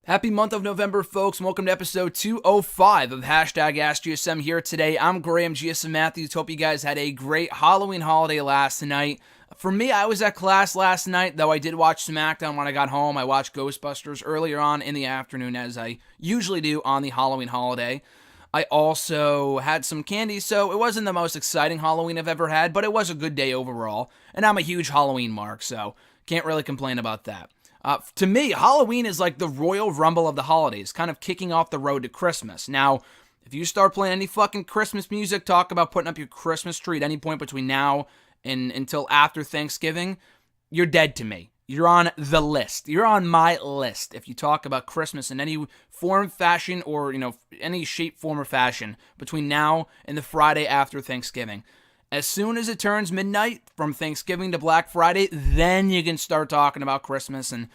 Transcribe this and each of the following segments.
Happy month of November, folks. Welcome to episode 205 of Hashtag AskGSM here today. I'm Graham GSM Matthews. Hope you guys had a great Halloween holiday last night. For me, I was at class last night, though I did watch SmackDown when I got home. I watched Ghostbusters earlier on in the afternoon, as I usually do on the Halloween holiday. I also had some candy, so it wasn't the most exciting Halloween I've ever had, but it was a good day overall. And I'm a huge Halloween mark, so can't really complain about that. To me, Halloween is like the Royal Rumble of the holidays, kind of kicking off the road to Christmas. Now, if you start playing any fucking Christmas music, talk about putting up your Christmas tree at any point between now and until after Thanksgiving, you're dead to me. You're on the list. You're on my list if you talk about Christmas in any form, fashion, or, any shape, form, or fashion between now and the Friday after Thanksgiving. As soon as it turns midnight from Thanksgiving to Black Friday, then you can start talking about Christmas. And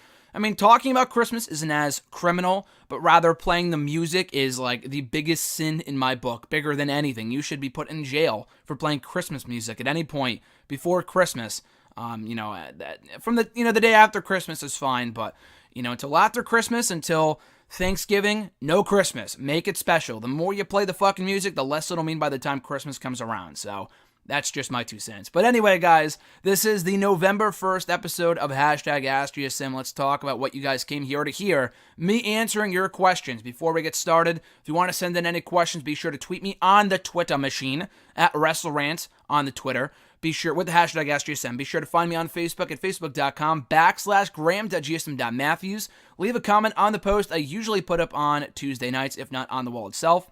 talking about Christmas isn't as criminal, but rather playing the music is like the biggest sin in my book, bigger than anything. You should be put in jail for playing Christmas music at any point before Christmas. From the day after Christmas is fine, but until after Christmas, until Thanksgiving, no Christmas. Make it special. The more you play the fucking music, the less it'll mean by the time Christmas comes around. So that's just my 2 cents. But anyway, guys, this is the November 1st episode of Hashtag AskGSM. Let's talk about what you guys came here to hear. Me answering your questions. Before we get started, if you want to send in any questions, be sure to tweet me on the Twitter machine at WrestleRant on the Twitter. Be sure, with the hashtag AskGSM, be sure to find me on Facebook at facebook.com/graham.gsm.matthews. Leave a comment on the post I usually put up on Tuesday nights, if not on the wall itself.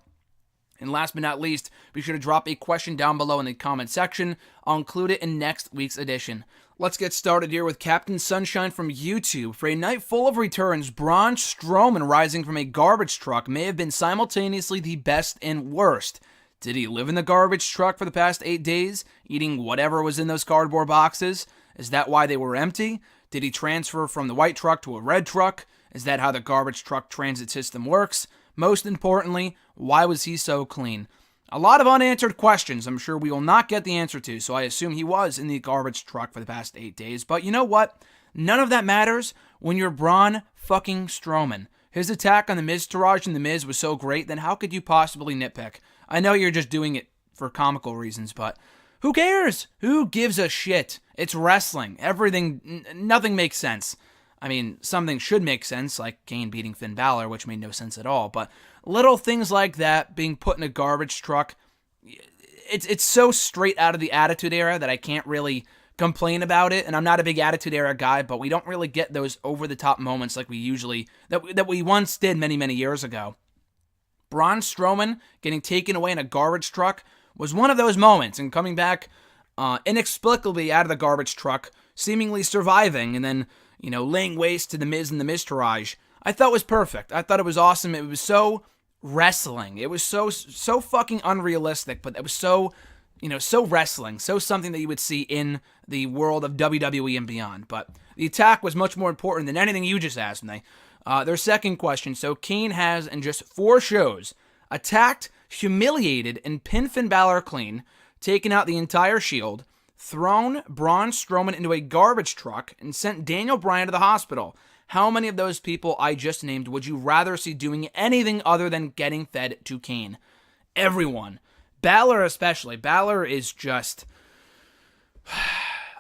And last but not least, be sure to drop a question down below in the comment section. I'll include it in next week's edition. Let's get started here with Captain Sunshine from YouTube. For a night full of returns, Braun Strowman rising from a garbage truck may have been simultaneously the best and worst. Did he live in the garbage truck for the past 8 days, eating whatever was in those cardboard boxes? Is that why they were empty? Did he transfer from the white truck to a red truck? Is that how the garbage truck transit system works? Most importantly, why was he so clean? A lot of unanswered questions I'm sure we will not get the answer to, so I assume he was in the garbage truck for the past 8 days. But you know what? None of that matters when you're Braun fucking Strowman. His attack on the Miz Taraj and the Miz was so great, then how could you possibly nitpick? I know you're just doing it for comical reasons, but who cares? Who gives a shit? It's wrestling. Nothing makes sense. Something should make sense, like Kane beating Finn Balor, which made no sense at all. But little things like that, being put in a garbage truck, it's so straight out of the Attitude Era that I can't really complain about it. And I'm not a big Attitude Era guy, but we don't really get those over-the-top moments like that we once did many, many years ago. Braun Strowman getting taken away in a garbage truck was one of those moments, and coming back inexplicably out of the garbage truck, seemingly surviving, and then laying waste to the Miz and the Miz Taraj, I thought was perfect. I thought it was awesome. It was so wrestling. It was so fucking unrealistic, but it was so wrestling, so something that you would see in the world of WWE and beyond. But the attack was much more important than anything you just asked me. Their second question, so Kane has, in just 4 shows, attacked, humiliated, and pinned Finn Balor clean, taken out the entire Shield, thrown Braun Strowman into a garbage truck, and sent Daniel Bryan to the hospital. How many of those people I just named would you rather see doing anything other than getting fed to Kane? Everyone. Balor especially. Balor is just...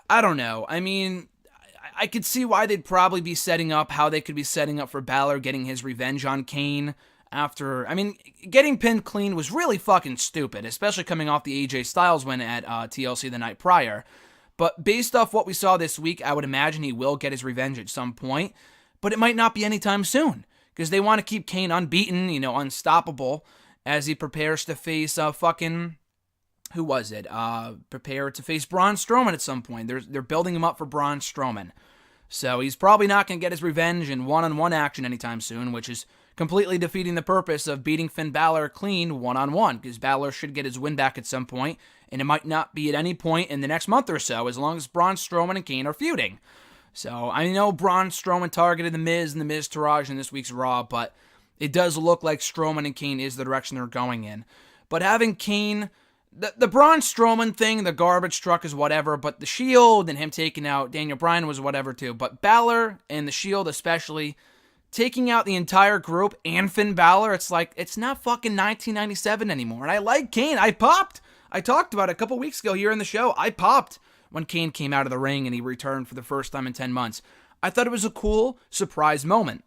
I don't know. I could see why they'd probably be setting up, how they could be setting up for Balor getting his revenge on Kane after... getting pinned clean was really fucking stupid, especially coming off the AJ Styles win at TLC the night prior. But based off what we saw this week, I would imagine he will get his revenge at some point, but it might not be anytime soon, because they want to keep Kane unbeaten, unstoppable, as he prepares to face who was it? Prepare to face Braun Strowman at some point. They're building him up for Braun Strowman. So he's probably not going to get his revenge in one-on-one action anytime soon, which is completely defeating the purpose of beating Finn Balor clean one-on-one, because Balor should get his win back at some point, and it might not be at any point in the next month or so, as long as Braun Strowman and Kane are feuding. So I know Braun Strowman targeted the Miz and the Miz Taraj in this week's Raw, but it does look like Strowman and Kane is the direction they're going in. But having Kane... The Braun Strowman thing, the garbage truck is whatever, but the Shield and him taking out Daniel Bryan was whatever too. But Balor and the Shield especially, taking out the entire group and Finn Balor, it's like, it's not fucking 1997 anymore. And I like Kane. I popped. I talked about it a couple weeks ago here in the show. I popped when Kane came out of the ring and he returned for the first time in 10 months. I thought it was a cool surprise moment.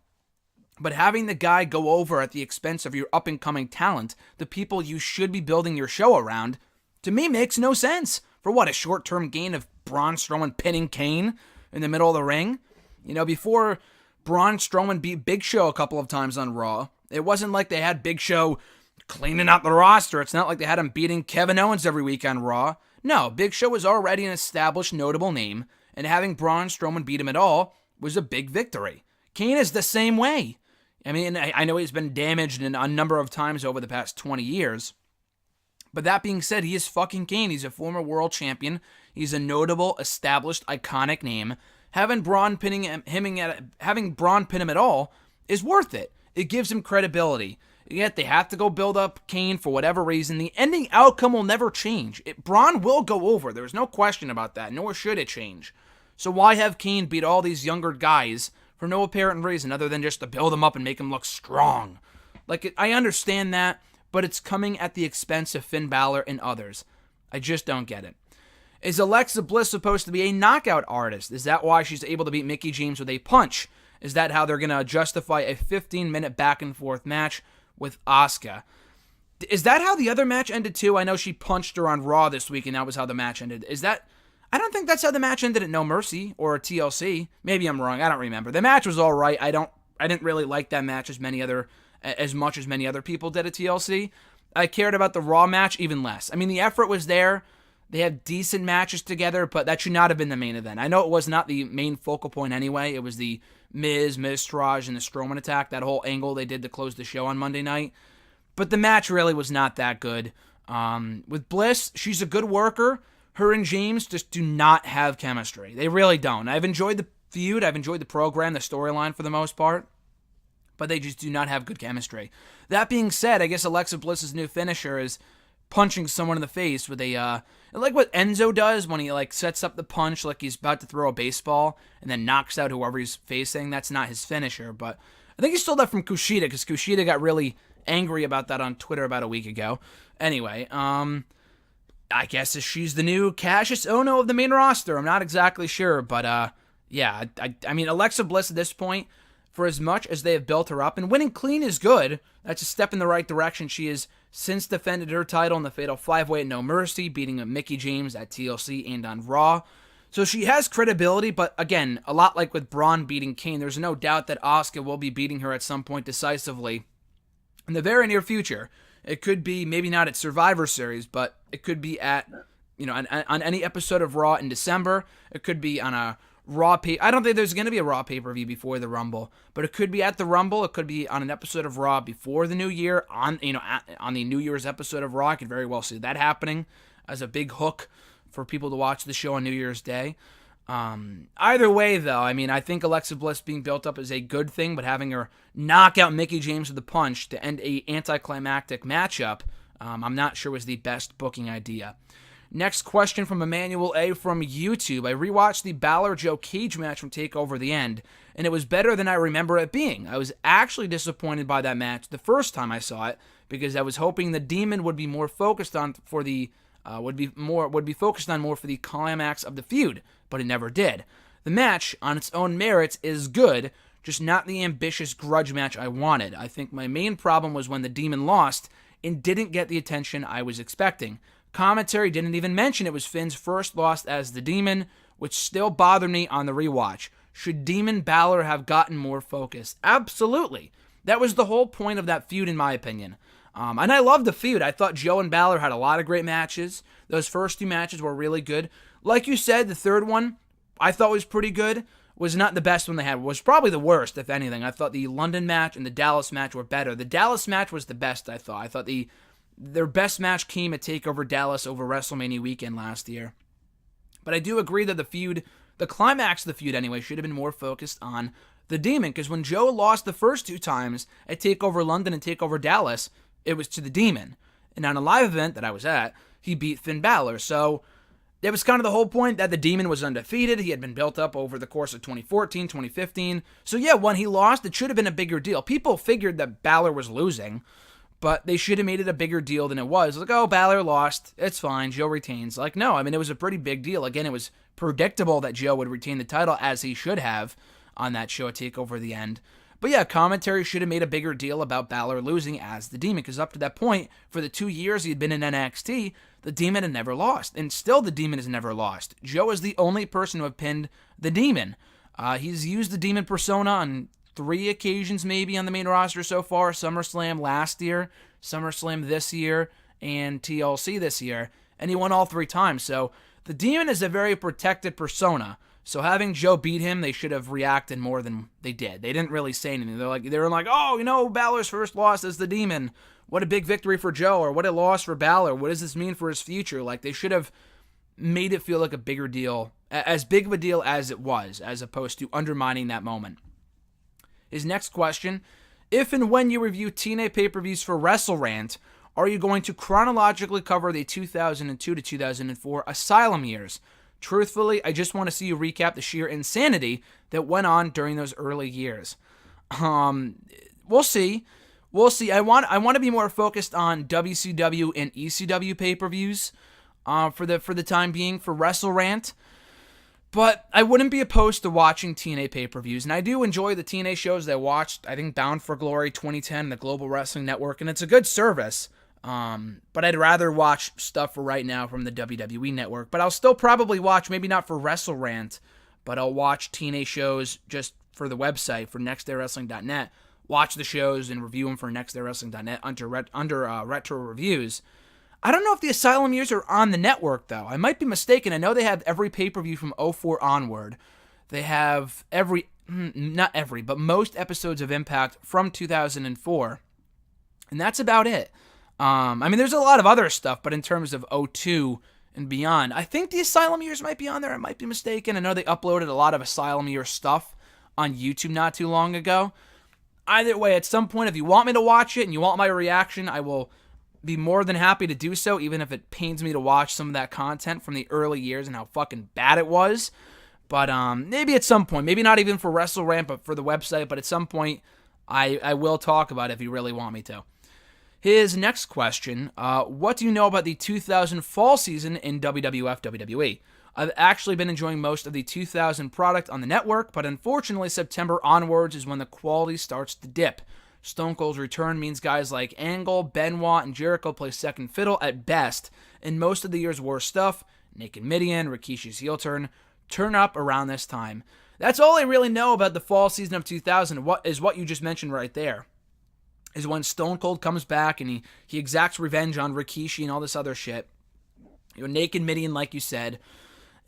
But having the guy go over at the expense of your up-and-coming talent, the people you should be building your show around, to me makes no sense. For what, a short-term gain of Braun Strowman pinning Kane in the middle of the ring? You know, before Braun Strowman beat Big Show a couple of times on Raw, it wasn't like they had Big Show cleaning out the roster. It's not like they had him beating Kevin Owens every week on Raw. No, Big Show was already an established, notable name, and having Braun Strowman beat him at all was a big victory. Kane is the same way. I mean, I know he's been damaged a number of times over the past 20 years, but that being said, he is fucking Kane. He's a former world champion. He's a notable, established, iconic name. Having Braun pin him at all is worth it. It gives him credibility. Yet they have to go build up Kane for whatever reason. The ending outcome will never change. Braun will go over. There's no question about that, nor should it change. So why have Kane beat all these younger guys for no apparent reason other than just to build him up and make him look strong? Like, I understand that, but it's coming at the expense of Finn Balor and others. I just don't get it. Is Alexa Bliss supposed to be a knockout artist? Is that why she's able to beat Mickie James with a punch? Is that how they're going to justify a 15-minute back-and-forth match with Asuka? Is that how the other match ended too? I know she punched her on Raw this week, and that was how the match ended. Is that... I don't think that's how the match ended at No Mercy or TLC. Maybe I'm wrong. I don't remember. The match was all right. I didn't really like that match as much as many other people did at TLC. I cared about the Raw match even less. I mean, the effort was there. They have decent matches together, but that should not have been the main event. I know it was not the main focal point anyway. It was the Miz Taraj, and the Strowman attack, that whole angle they did to close the show on Monday night. But the match really was not that good. With Bliss, she's a good worker. Her and James just do not have chemistry. They really don't. I've enjoyed the feud. I've enjoyed the program, the storyline for the most part. But they just do not have good chemistry. That being said, I guess Alexa Bliss's new finisher is punching someone in the face with a, like what Enzo does when he like sets up the punch like he's about to throw a baseball and then knocks out whoever he's facing. That's not his finisher, but I think he stole that from Kushida because Kushida got really angry about that on Twitter about a week ago. Anyway, I guess she's the new Cassius Ohno of the main roster. I'm not exactly sure, but yeah, I mean, Alexa Bliss at this point, for as much as they have built her up, and winning clean is good, that's a step in the right direction. She has since defended her title in the Fatal 5-Way at No Mercy, beating Mickie James at TLC and on Raw. So she has credibility, but again, a lot like with Braun beating Kane, there's no doubt that Asuka will be beating her at some point decisively in the very near future. It could be, maybe not at Survivor Series, but it could be at, on any episode of Raw in December. It could be on a Raw I don't think there's going to be a Raw pay-per-view before the Rumble, but it could be at the Rumble. It could be on an episode of Raw before the New Year, on the New Year's episode of Raw. I could very well see that happening as a big hook for people to watch the show on New Year's Day. Either way, though, I mean, I think Alexa Bliss being built up is a good thing, but having her knock out Mickie James with a punch to end a anticlimactic matchup, I'm not sure was the best booking idea. Next question from Emmanuel A. from YouTube. I rewatched the Balor-Joe Cage match from TakeOver The End, and it was better than I remember it being. I was actually disappointed by that match the first time I saw it, because I was hoping the Demon would be more focused on for the more for the climax of the feud, but it never did. The match, on its own merits, is good, just not the ambitious grudge match I wanted. I think my main problem was when the Demon lost and didn't get the attention I was expecting. Commentary didn't even mention it was Finn's first loss as the Demon, which still bothered me on the rewatch. Should Demon Balor have gotten more focus? Absolutely. That was the whole point of that feud, in my opinion. And I loved the feud. I thought Joe and Balor had a lot of great matches. Those first two matches were really good. Like you said, the third one I thought was pretty good. Was not the best one they had. Was probably the worst, if anything. I thought the London match and the Dallas match were better. The Dallas match was the best, I thought. I thought their best match came at TakeOver Dallas over WrestleMania weekend last year. But I do agree that the feud, the climax of the feud anyway, should have been more focused on the Demon. Because when Joe lost the first two times at TakeOver London and TakeOver Dallas, it was to the Demon. And on a live event that I was at, he beat Finn Balor. So It was kind of the whole point that the Demon was undefeated. He had been built up over the course of 2014, 2015. So yeah, when he lost, it should have been a bigger deal. People figured that Balor was losing, but they should have made it a bigger deal than it was. Like, oh, Balor lost. It's fine. Joe retains. Like, no, I mean, it was a pretty big deal. Again, it was predictable that Joe would retain the title, as he should have on that show at TakeOver the End. But yeah, commentary should have made a bigger deal about Balor losing as the Demon, because up to that point, for the 2 years he had been in NXT, the Demon had never lost, and still the Demon has never lost. Joe is the only person to have pinned the Demon. He's used the Demon persona on 3 occasions maybe on the main roster so far: SummerSlam last year, SummerSlam this year, and TLC this year, and he won all 3 times. So the Demon is a very protected persona. So having Joe beat him, they should have reacted more than they did. They didn't really say anything. They were like, oh, you know, Balor's first loss as the Demon. What a big victory for Joe, or what a loss for Balor. What does this mean for his future? Like, they should have made it feel like a bigger deal, as big of a deal as it was, as opposed to undermining that moment. His next question: if and when you review TNA pay-per-views for WrestleRant, are you going to chronologically cover the 2002 to 2004 Asylum years? Truthfully, I just want to see you recap the sheer insanity that went on during those early years. We'll see. I want to be more focused on WCW and ECW pay-per-views for the time being for WrestleRant. But I wouldn't be opposed to watching TNA pay-per-views, and I do enjoy the TNA shows that I watched. I think Bound for Glory 2010, the Global Wrestling Network, and it's a good service. But I'd rather watch stuff for right now from the WWE Network. But I'll still probably watch, maybe not for WrestleRant, but I'll watch TNA shows just for the website, for nextdaywrestling.net. Watch the shows and review them for nextdaywrestling.net under Retro Reviews. I don't know if the Asylum years are on the network, though. I might be mistaken. I know they have every pay-per-view from 2004 onward. They have not every, but most episodes of Impact from 2004. And that's about it. I mean, there's a lot of other stuff, but in terms of 2002 and beyond, I think the Asylum years might be on there. I might be mistaken. I know they uploaded a lot of Asylum year stuff on YouTube not too long ago. Either way, at some point, if you want me to watch it and you want my reaction, I will be more than happy to do so, even if it pains me to watch some of that content from the early years and how fucking bad it was. But maybe at some point, maybe not even for WrestleRant, but for the website, but at some point, I will talk about it if you really want me to. His next question: what do you know about the 2000 fall season in WWF WWE? I've actually been enjoying most of the 2000 product on the network, but unfortunately September onwards is when the quality starts to dip. Stone Cold's return means guys like Angle, Benoit, and Jericho play second fiddle at best, and most of the year's worst stuff, Naked Mideon, Rikishi's heel turn up around this time. That's all I really know about the fall season of 2000, what you just mentioned right there. Is when Stone Cold comes back and he exacts revenge on Rikishi and all this other shit. You know, Naked Mideon, like you said,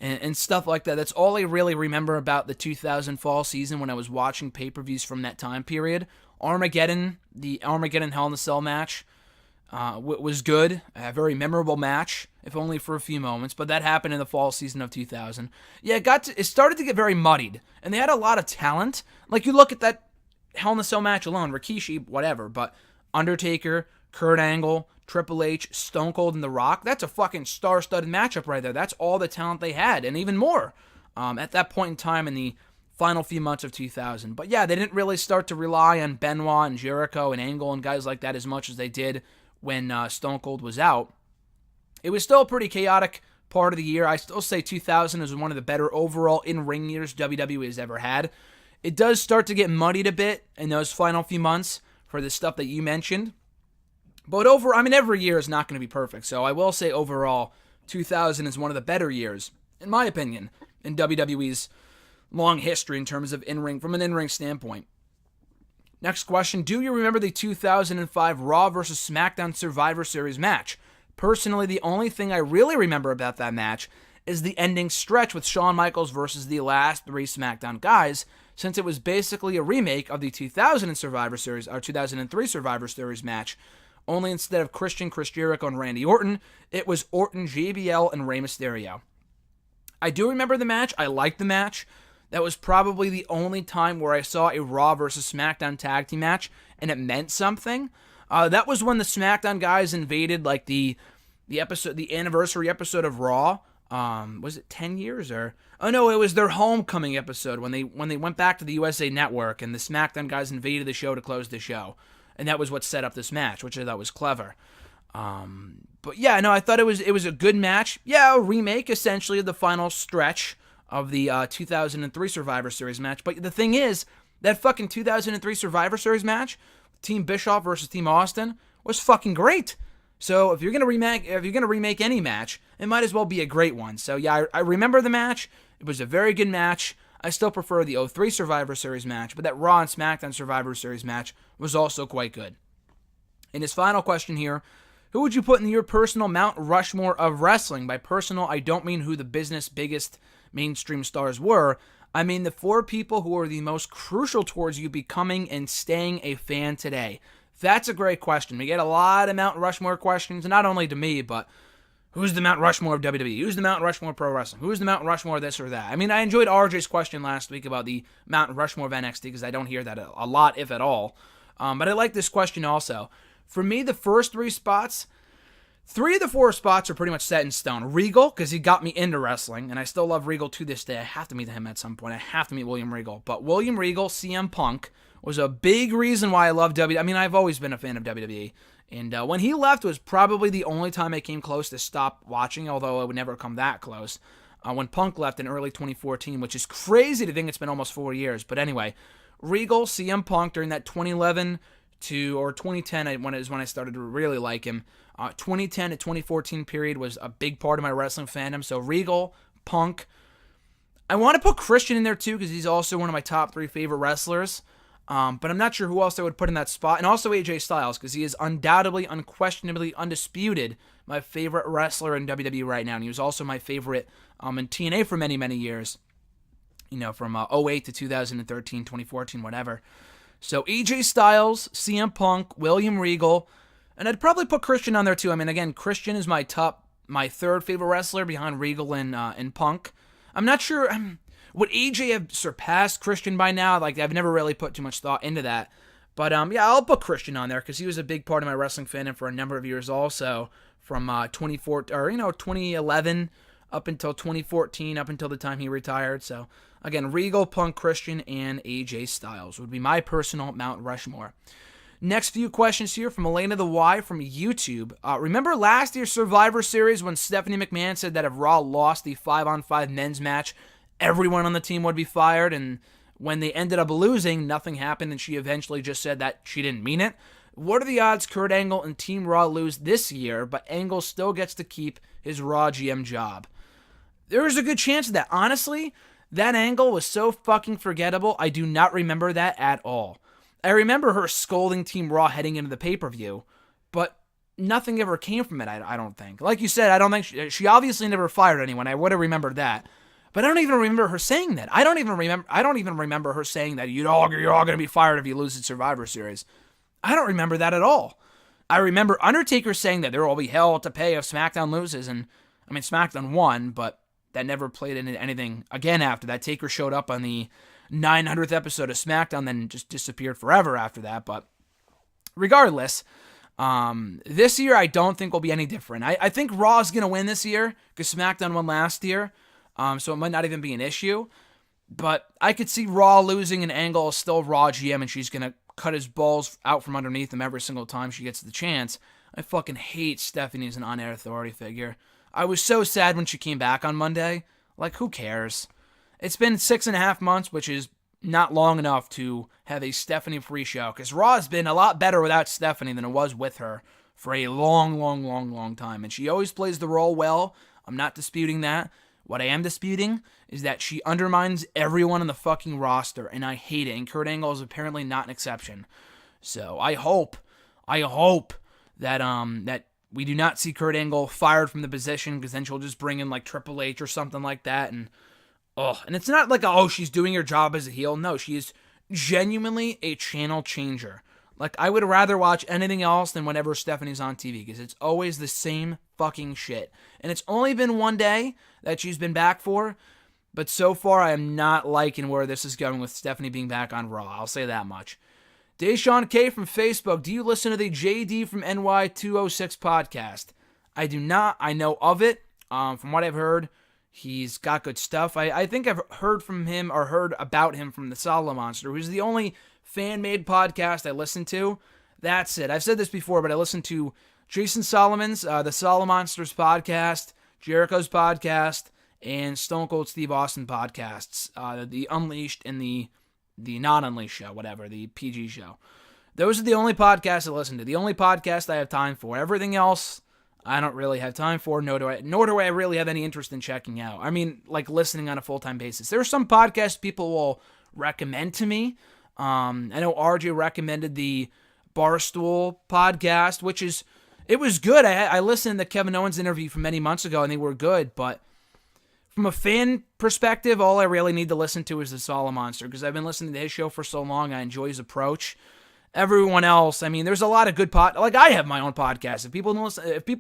and stuff like that. That's all I really remember about the 2000 fall season when I was watching pay-per-views from that time period. Armageddon, the Armageddon Hell in a Cell match was good. A very memorable match, if only for a few moments, but that happened in the fall season of 2000. Yeah, it started to get very muddied, and they had a lot of talent. Like, you look at that Hell in a Cell match alone, Rikishi, whatever, but Undertaker, Kurt Angle, Triple H, Stone Cold, and The Rock, that's a fucking star-studded matchup right there. That's all the talent they had, and even more at that point in time in the final few months of 2000. But yeah, they didn't really start to rely on Benoit and Jericho and Angle and guys like that as much as they did when Stone Cold was out. It was still a pretty chaotic part of the year. I still say 2000 is one of the better overall in-ring years WWE has ever had. It does start to get muddied a bit in those final few months for the stuff that you mentioned. But every year is not going to be perfect. So I will say overall, 2000 is one of the better years, in my opinion, in WWE's long history in terms of in-ring, from an in-ring standpoint. Next question: do you remember the 2005 Raw vs. SmackDown Survivor Series match? Personally, the only thing I really remember about that match is the ending stretch with Shawn Michaels versus the last 3 SmackDown guys, since it was basically a remake of the 2003 Survivor Series match, only instead of Christian, Chris Jericho, and Randy Orton, it was Orton, JBL, and Rey Mysterio. I do remember the match. I liked the match. That was probably the only time where I saw a Raw versus SmackDown tag team match, and it meant something. That was when the SmackDown guys invaded, like, the anniversary episode of Raw Was it 10 years or? Oh no, it was their homecoming episode when they went back to the USA Network and the SmackDown guys invaded the show to close the show, and that was what set up this match, which I thought was clever. But yeah, no, I thought it was a good match. Yeah, a remake essentially of the final stretch of the 2003 Survivor Series match. But the thing is, that fucking 2003 Survivor Series match, Team Bischoff versus Team Austin, was fucking great. So if you're gonna remake any match, it might as well be a great one. So yeah, I remember the match. It was a very good match. I still prefer the 03 Survivor Series match, but that Raw and SmackDown Survivor Series match was also quite good. And his final question here: who would you put in your personal Mount Rushmore of wrestling? By personal, I don't mean who the business biggest mainstream stars were. I mean the 4 people who are the most crucial towards you becoming and staying a fan today. That's a great question. We get a lot of Mount Rushmore questions, not only to me, but who's the Mount Rushmore of WWE? Who's the Mount Rushmore of Pro Wrestling? Who's the Mount Rushmore of this or that? I mean, I enjoyed RJ's question last week about the Mount Rushmore of NXT because I don't hear that a lot, if at all. But I like this question also. For me, the first 3 spots, 3 of the 4 spots are pretty much set in stone. Regal, because he got me into wrestling, and I still love Regal to this day. I have to meet him at some point. I have to meet William Regal. But William Regal, CM Punk, was a big reason why I love WWE. I mean, I've always been a fan of WWE. And when he left was probably the only time I came close to stop watching, although I would never come that close. When Punk left in early 2014, which is crazy to think it's been almost 4 years. But anyway, Regal, CM Punk during that 2011 or 2010 when I started to really like him. 2010 to 2014 period was a big part of my wrestling fandom. So Regal, Punk. I want to put Christian in there too because he's also one of my top 3 favorite wrestlers. But I'm not sure who else I would put in that spot. And also AJ Styles, because he is undoubtedly, unquestionably, undisputed my favorite wrestler in WWE right now. And he was also my favorite in TNA for many, many years. You know, from 08 to 2013, 2014, whatever. So AJ Styles, CM Punk, William Regal, and I'd probably put Christian on there too. I mean, again, Christian is my 3rd favorite wrestler behind Regal and Punk. I'm not sure... Would AJ have surpassed Christian by now? Like, I've never really put too much thought into that. But, yeah, I'll put Christian on there because he was a big part of my wrestling fandom for a number of years also. From 2011 up until 2014, up until the time he retired. So, again, Regal, Punk, Christian, and AJ Styles would be my personal Mount Rushmore. Next few questions here from Elena the Y from YouTube. Remember last year's Survivor Series when Stephanie McMahon said that if Raw lost the 5-on-5 men's match, everyone on the team would be fired, and when they ended up losing, nothing happened, and she eventually just said that she didn't mean it? What are the odds Kurt Angle and Team Raw lose this year, but Angle still gets to keep his Raw GM job? There's a good chance of that. Honestly, that angle was so fucking forgettable, I do not remember that at all. I remember her scolding Team Raw heading into the pay-per-view, but nothing ever came from it, I don't think. Like you said, I don't think she obviously never fired anyone. I would have remembered that. But I don't even remember her saying that. I don't even remember her saying that you're all going to be fired if you lose the Survivor Series. I don't remember that at all. I remember Undertaker saying that there will be hell to pay if SmackDown loses, and I mean SmackDown won, but that never played into anything again after that. Taker showed up on the 900th episode of SmackDown, then just disappeared forever after that. But regardless, this year I don't think will be any different. I think Raw is going to win this year because SmackDown won last year. So it might not even be an issue. But I could see Raw losing, and Angle is still Raw GM, and she's going to cut his balls out from underneath him every single time she gets the chance. I fucking hate Stephanie as an on-air authority figure. I was so sad when she came back on Monday. Like, who cares? It's been 6.5 months, which is not long enough to have a Stephanie-free show, because Raw has been a lot better without Stephanie than it was with her for a long time. And she always plays the role well. I'm not disputing that. What I am disputing is that she undermines everyone on the fucking roster, and I hate it, and Kurt Angle is apparently not an exception. So I hope that we do not see Kurt Angle fired from the position, because then she'll just bring in like Triple H or something like that, and it's not like, she's doing her job as a heel. No, she is genuinely a channel changer. Like, I would rather watch anything else than whenever Stephanie's on TV, because it's always the same fucking shit. And it's only been one day that she's been back for, but so far I am not liking where this is going with Stephanie being back on Raw. I'll say that much. Deshaun K from Facebook, do you listen to the JD from NY 206 podcast? I do not. I know of it. From what I've heard, he's got good stuff. I think I've heard from him or heard about him from the Solo Monster, who's the only fan-made podcast I listen to. That's it. I've said this before, but I listen to Jason Solomon's The Solo Monsters podcast, Jericho's podcast, and Stone Cold Steve Austin podcasts, the Unleashed and the non-Unleashed show, whatever, the PG show. Those are the only podcasts I listen to. The only podcast I have time for. Everything else, I don't really have time for, nor do I really have any interest in checking out. I mean, like listening on a full-time basis. There are some podcasts people will recommend to me. I know RJ recommended the Barstool podcast, it was good. I listened to Kevin Owens' interview from many months ago, and they were good, but from a fan perspective, all I really need to listen to is the Solo Monster, because I've been listening to his show for so long. I enjoy his approach. Everyone else, I mean, there's a lot of good like I have my own podcast. If people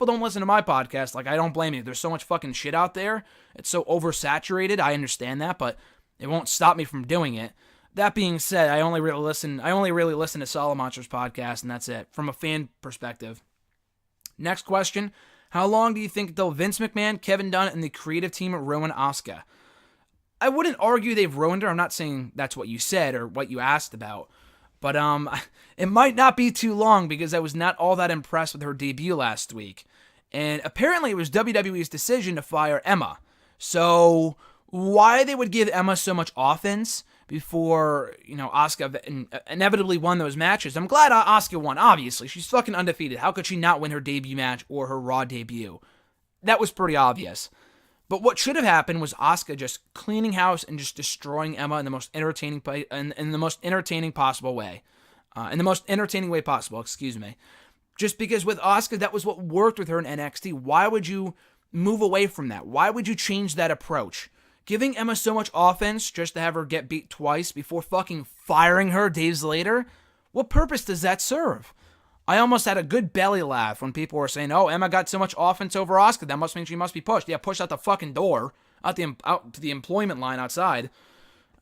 don't listen to my podcast, like I don't blame you. There's so much fucking shit out there. It's so oversaturated. I understand that, but it won't stop me from doing it. That being said, I only really listen to Solo Monsters podcast, and that's it from a fan perspective. Next question: how long do you think until Vince McMahon, Kevin Dunn, and the creative team ruin Asuka? I wouldn't argue they've ruined her. I'm not saying that's what you said or what you asked about. But it might not be too long, because I was not all that impressed with her debut last week. And apparently it was WWE's decision to fire Emma. So why they would give Emma so much offense before, Asuka inevitably won those matches. I'm glad Asuka won, obviously. She's fucking undefeated. How could she not win her debut match or her Raw debut? That was pretty obvious. But what should have happened was Asuka just cleaning house and just destroying Emma in the most entertaining possible way. In the most entertaining way possible, excuse me. Just because with Asuka, that was what worked with her in NXT. Why would you move away from that? Why would you change that approach? Giving Emma so much offense just to have her get beat twice before fucking firing her days later? What purpose does that serve? I almost had a good belly laugh when people were saying, oh, Emma got so much offense over Asuka, that must mean she must be pushed. Yeah, pushed out the fucking door, out to the employment line outside.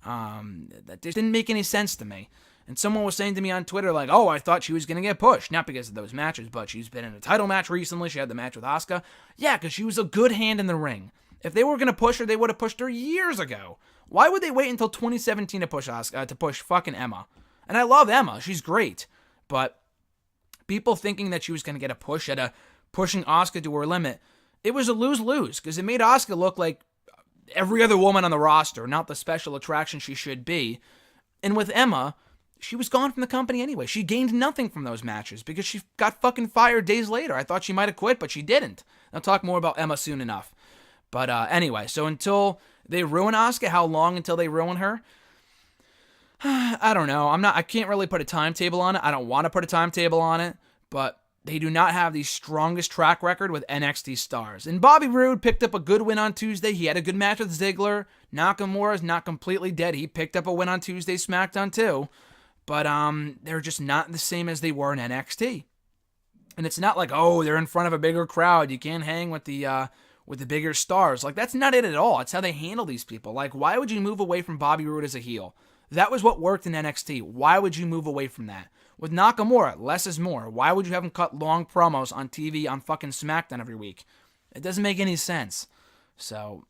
That just didn't make any sense to me. And someone was saying to me on Twitter, like, oh, I thought she was going to get pushed. Not because of those matches, but she's been in a title match recently. She had the match with Asuka. Yeah, because she was a good hand in the ring. If they were going to push her, they would have pushed her years ago. Why would they wait until 2017 to push Asuka, to push fucking Emma? And I love Emma. She's great. But people thinking that she was going to get a push pushing Asuka to her limit, it was a lose-lose, because it made Asuka look like every other woman on the roster, not the special attraction she should be. And with Emma, she was gone from the company anyway. She gained nothing from those matches because she got fucking fired days later. I thought she might have quit, but she didn't. I'll talk more about Emma soon enough. But anyway, so until they ruin Asuka, how long until they ruin her? I don't know. I can't really put a timetable on it. I don't want to put a timetable on it, but they do not have the strongest track record with NXT stars. And Bobby Roode picked up a good win on Tuesday. He had a good match with Ziggler. Nakamura's not completely dead. He picked up a win on Tuesday SmackDown too. But they're just not the same as they were in NXT. And it's not like, oh, they're in front of a bigger crowd. You can't hang with the bigger stars. Like, that's not it at all. It's how they handle these people. Like, why would you move away from Bobby Roode as a heel? That was what worked in NXT. Why would you move away from that? With Nakamura, less is more. Why would you have him cut long promos on TV on fucking SmackDown every week? It doesn't make any sense. So,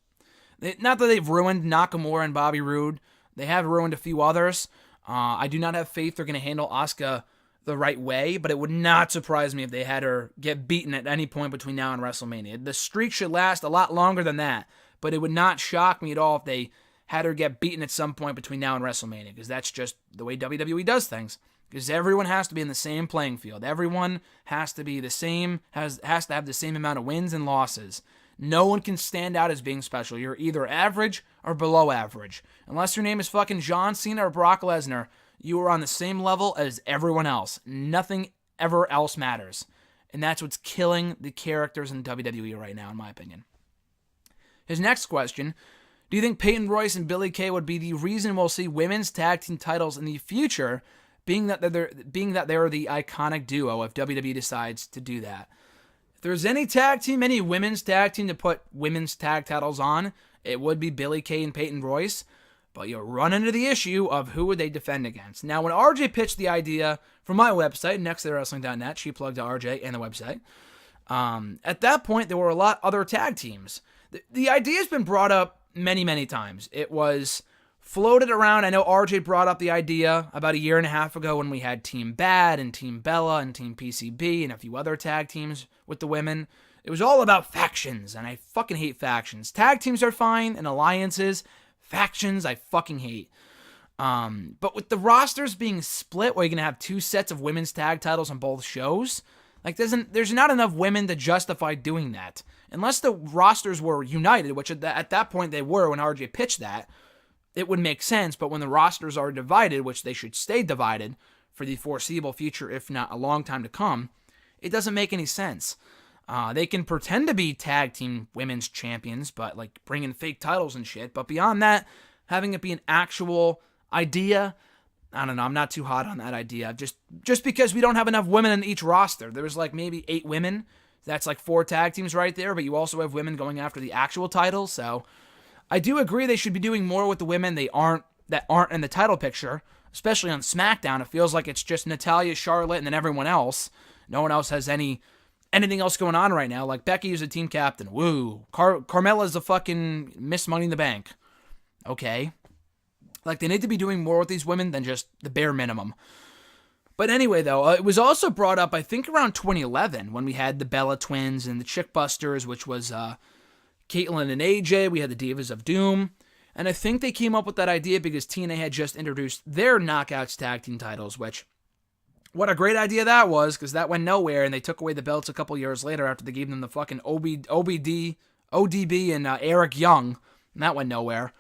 not that they've ruined Nakamura and Bobby Roode. They have ruined a few others. I do not have faith they're going to handle Asuka the right way, but it would not surprise me if they had her get beaten at any point between now and WrestleMania. The streak should last a lot longer than that, but it would not shock me at all if they had her get beaten at some point between now and WrestleMania, because that's just the way WWE does things. Because everyone has to be in the same playing field. Everyone has to be the same, has to have the same amount of wins and losses. No one can stand out as being special. You're either average or below average. Unless your name is fucking John Cena or Brock Lesnar, you are on the same level as everyone else. Nothing ever else matters. And that's what's killing the characters in WWE right now, in my opinion. His next question: do you think Peyton Royce and Billie Kay would be the reason we'll see women's tag team titles in the future, being that they're the iconic duo if WWE decides to do that? If there's any women's tag team to put women's tag titles on, it would be Billie Kay and Peyton Royce. But you'll run into the issue of who would they defend against. Now, when RJ pitched the idea from my website, nexttheirwrestling.net, she plugged to RJ and the website, At that point, there were a lot other tag teams. The idea has been brought up many, many times. It was floated around. I know RJ brought up the idea about a year and a half ago when we had Team Bad and Team Bella and Team PCB and a few other tag teams with the women. It was all about factions, and I fucking hate factions. Tag teams are fine, and alliances. Factions, I fucking hate. But with the rosters being split, where you're going to have 2 sets of women's tag titles on both shows, like there's not enough women to justify doing that. Unless the rosters were united, which at that point they were when RJ pitched that, it would make sense. But when the rosters are divided, which they should stay divided for the foreseeable future, if not a long time to come, it doesn't make any sense. They can pretend to be tag team women's champions, but like bring in fake titles and shit. But beyond that, having it be an actual idea, I don't know. I'm not too hot on that idea. Just because we don't have enough women in each roster. There's like maybe 8 women. That's like 4 tag teams right there. But you also have women going after the actual title. So I do agree they should be doing more with the women that aren't in the title picture, especially on SmackDown. It feels like it's just Natalya, Charlotte, and then everyone else. No one else has anything else going on right now. Like Becky is a team captain. Woo. Carmella's a fucking Miss Money in the Bank. Okay. Like, they need to be doing more with these women than just the bare minimum. But anyway, though, it was also brought up, I think, around 2011, when we had the Bella Twins and the Chick Busters, which was Caitlyn and AJ. We had the Divas of Doom. And I think they came up with that idea because TNA had just introduced their Knockouts tag team titles, which, what a great idea that was, because that went nowhere, and they took away the belts a couple years later after they gave them the fucking ODB and Eric Young, and that went nowhere.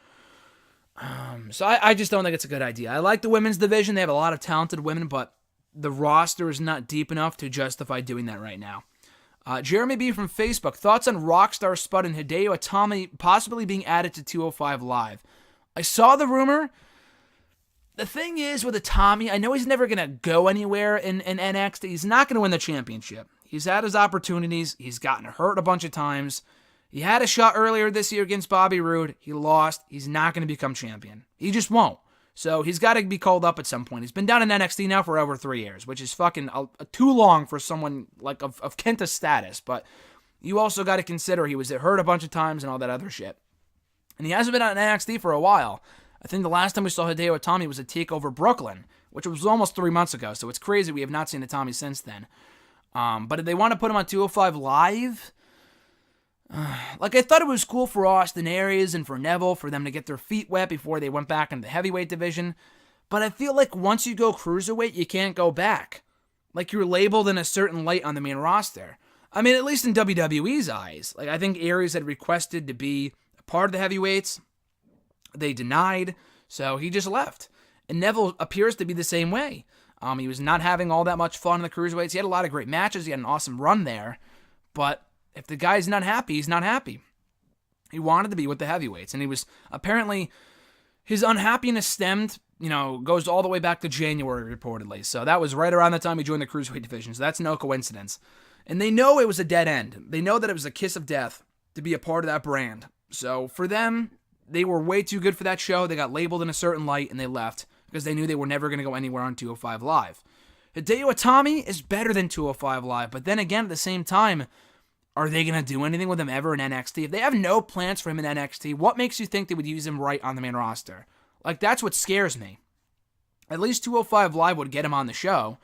So I just don't think it's a good idea. I like the women's division. They have a lot of talented women, but the roster is not deep enough to justify doing that right now. Jeremy B. from Facebook, thoughts on Rockstar Spud and Hideo Itami possibly being added to 205 Live. I saw the rumor. The thing is with Itami, I know he's never going to go anywhere in NXT. He's not going to win the championship. He's had his opportunities. He's gotten hurt a bunch of times. He had a shot earlier this year against Bobby Roode. He lost. He's not going to become champion. He just won't. So he's got to be called up at some point. He's been down in NXT now for over 3 years, which is fucking too long for someone like of Kenta's status. But you also got to consider he was hurt a bunch of times and all that other shit. And he hasn't been on NXT for a while. I think the last time we saw Hideo Itami was a TakeOver Brooklyn, which was almost 3 months ago. So it's crazy we have not seen Itami since then. But if they want to put him on 205 Live, like, I thought it was cool for Austin Aries and for Neville for them to get their feet wet before they went back into the heavyweight division. But I feel like once you go cruiserweight, you can't go back. Like, you're labeled in a certain light on the main roster. I mean, at least in WWE's eyes. Like, I think Aries had requested to be a part of the heavyweights. They denied, so he just left. And Neville appears to be the same way. He was not having all that much fun in the cruiserweights. He had a lot of great matches. He had an awesome run there. But if the guy's not happy, he's not happy. He wanted to be with the heavyweights, and he was apparently, his unhappiness stemmed, goes all the way back to January, reportedly. So that was right around the time he joined the Cruiserweight division, so that's no coincidence. And they know it was a dead end. They know that it was a kiss of death to be a part of that brand. So for them, they were way too good for that show. They got labeled in a certain light, and they left because they knew they were never going to go anywhere on 205 Live. Hideo Itami is better than 205 Live, but then again, at the same time, are they going to do anything with him ever in NXT? If they have no plans for him in NXT, what makes you think they would use him right on the main roster? Like, that's what scares me. At least 205 Live would get him on the show,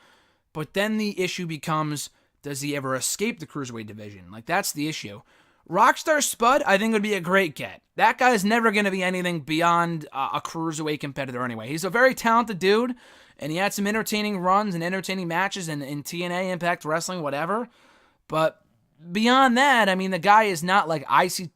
but then the issue becomes, does he ever escape the Cruiserweight division? Like, that's the issue. Rockstar Spud, I think, would be a great get. That guy's never going to be anything beyond a Cruiserweight competitor anyway. He's a very talented dude, and he had some entertaining runs and entertaining matches in TNA, Impact Wrestling, whatever, but beyond that, I mean, the guy is not like IC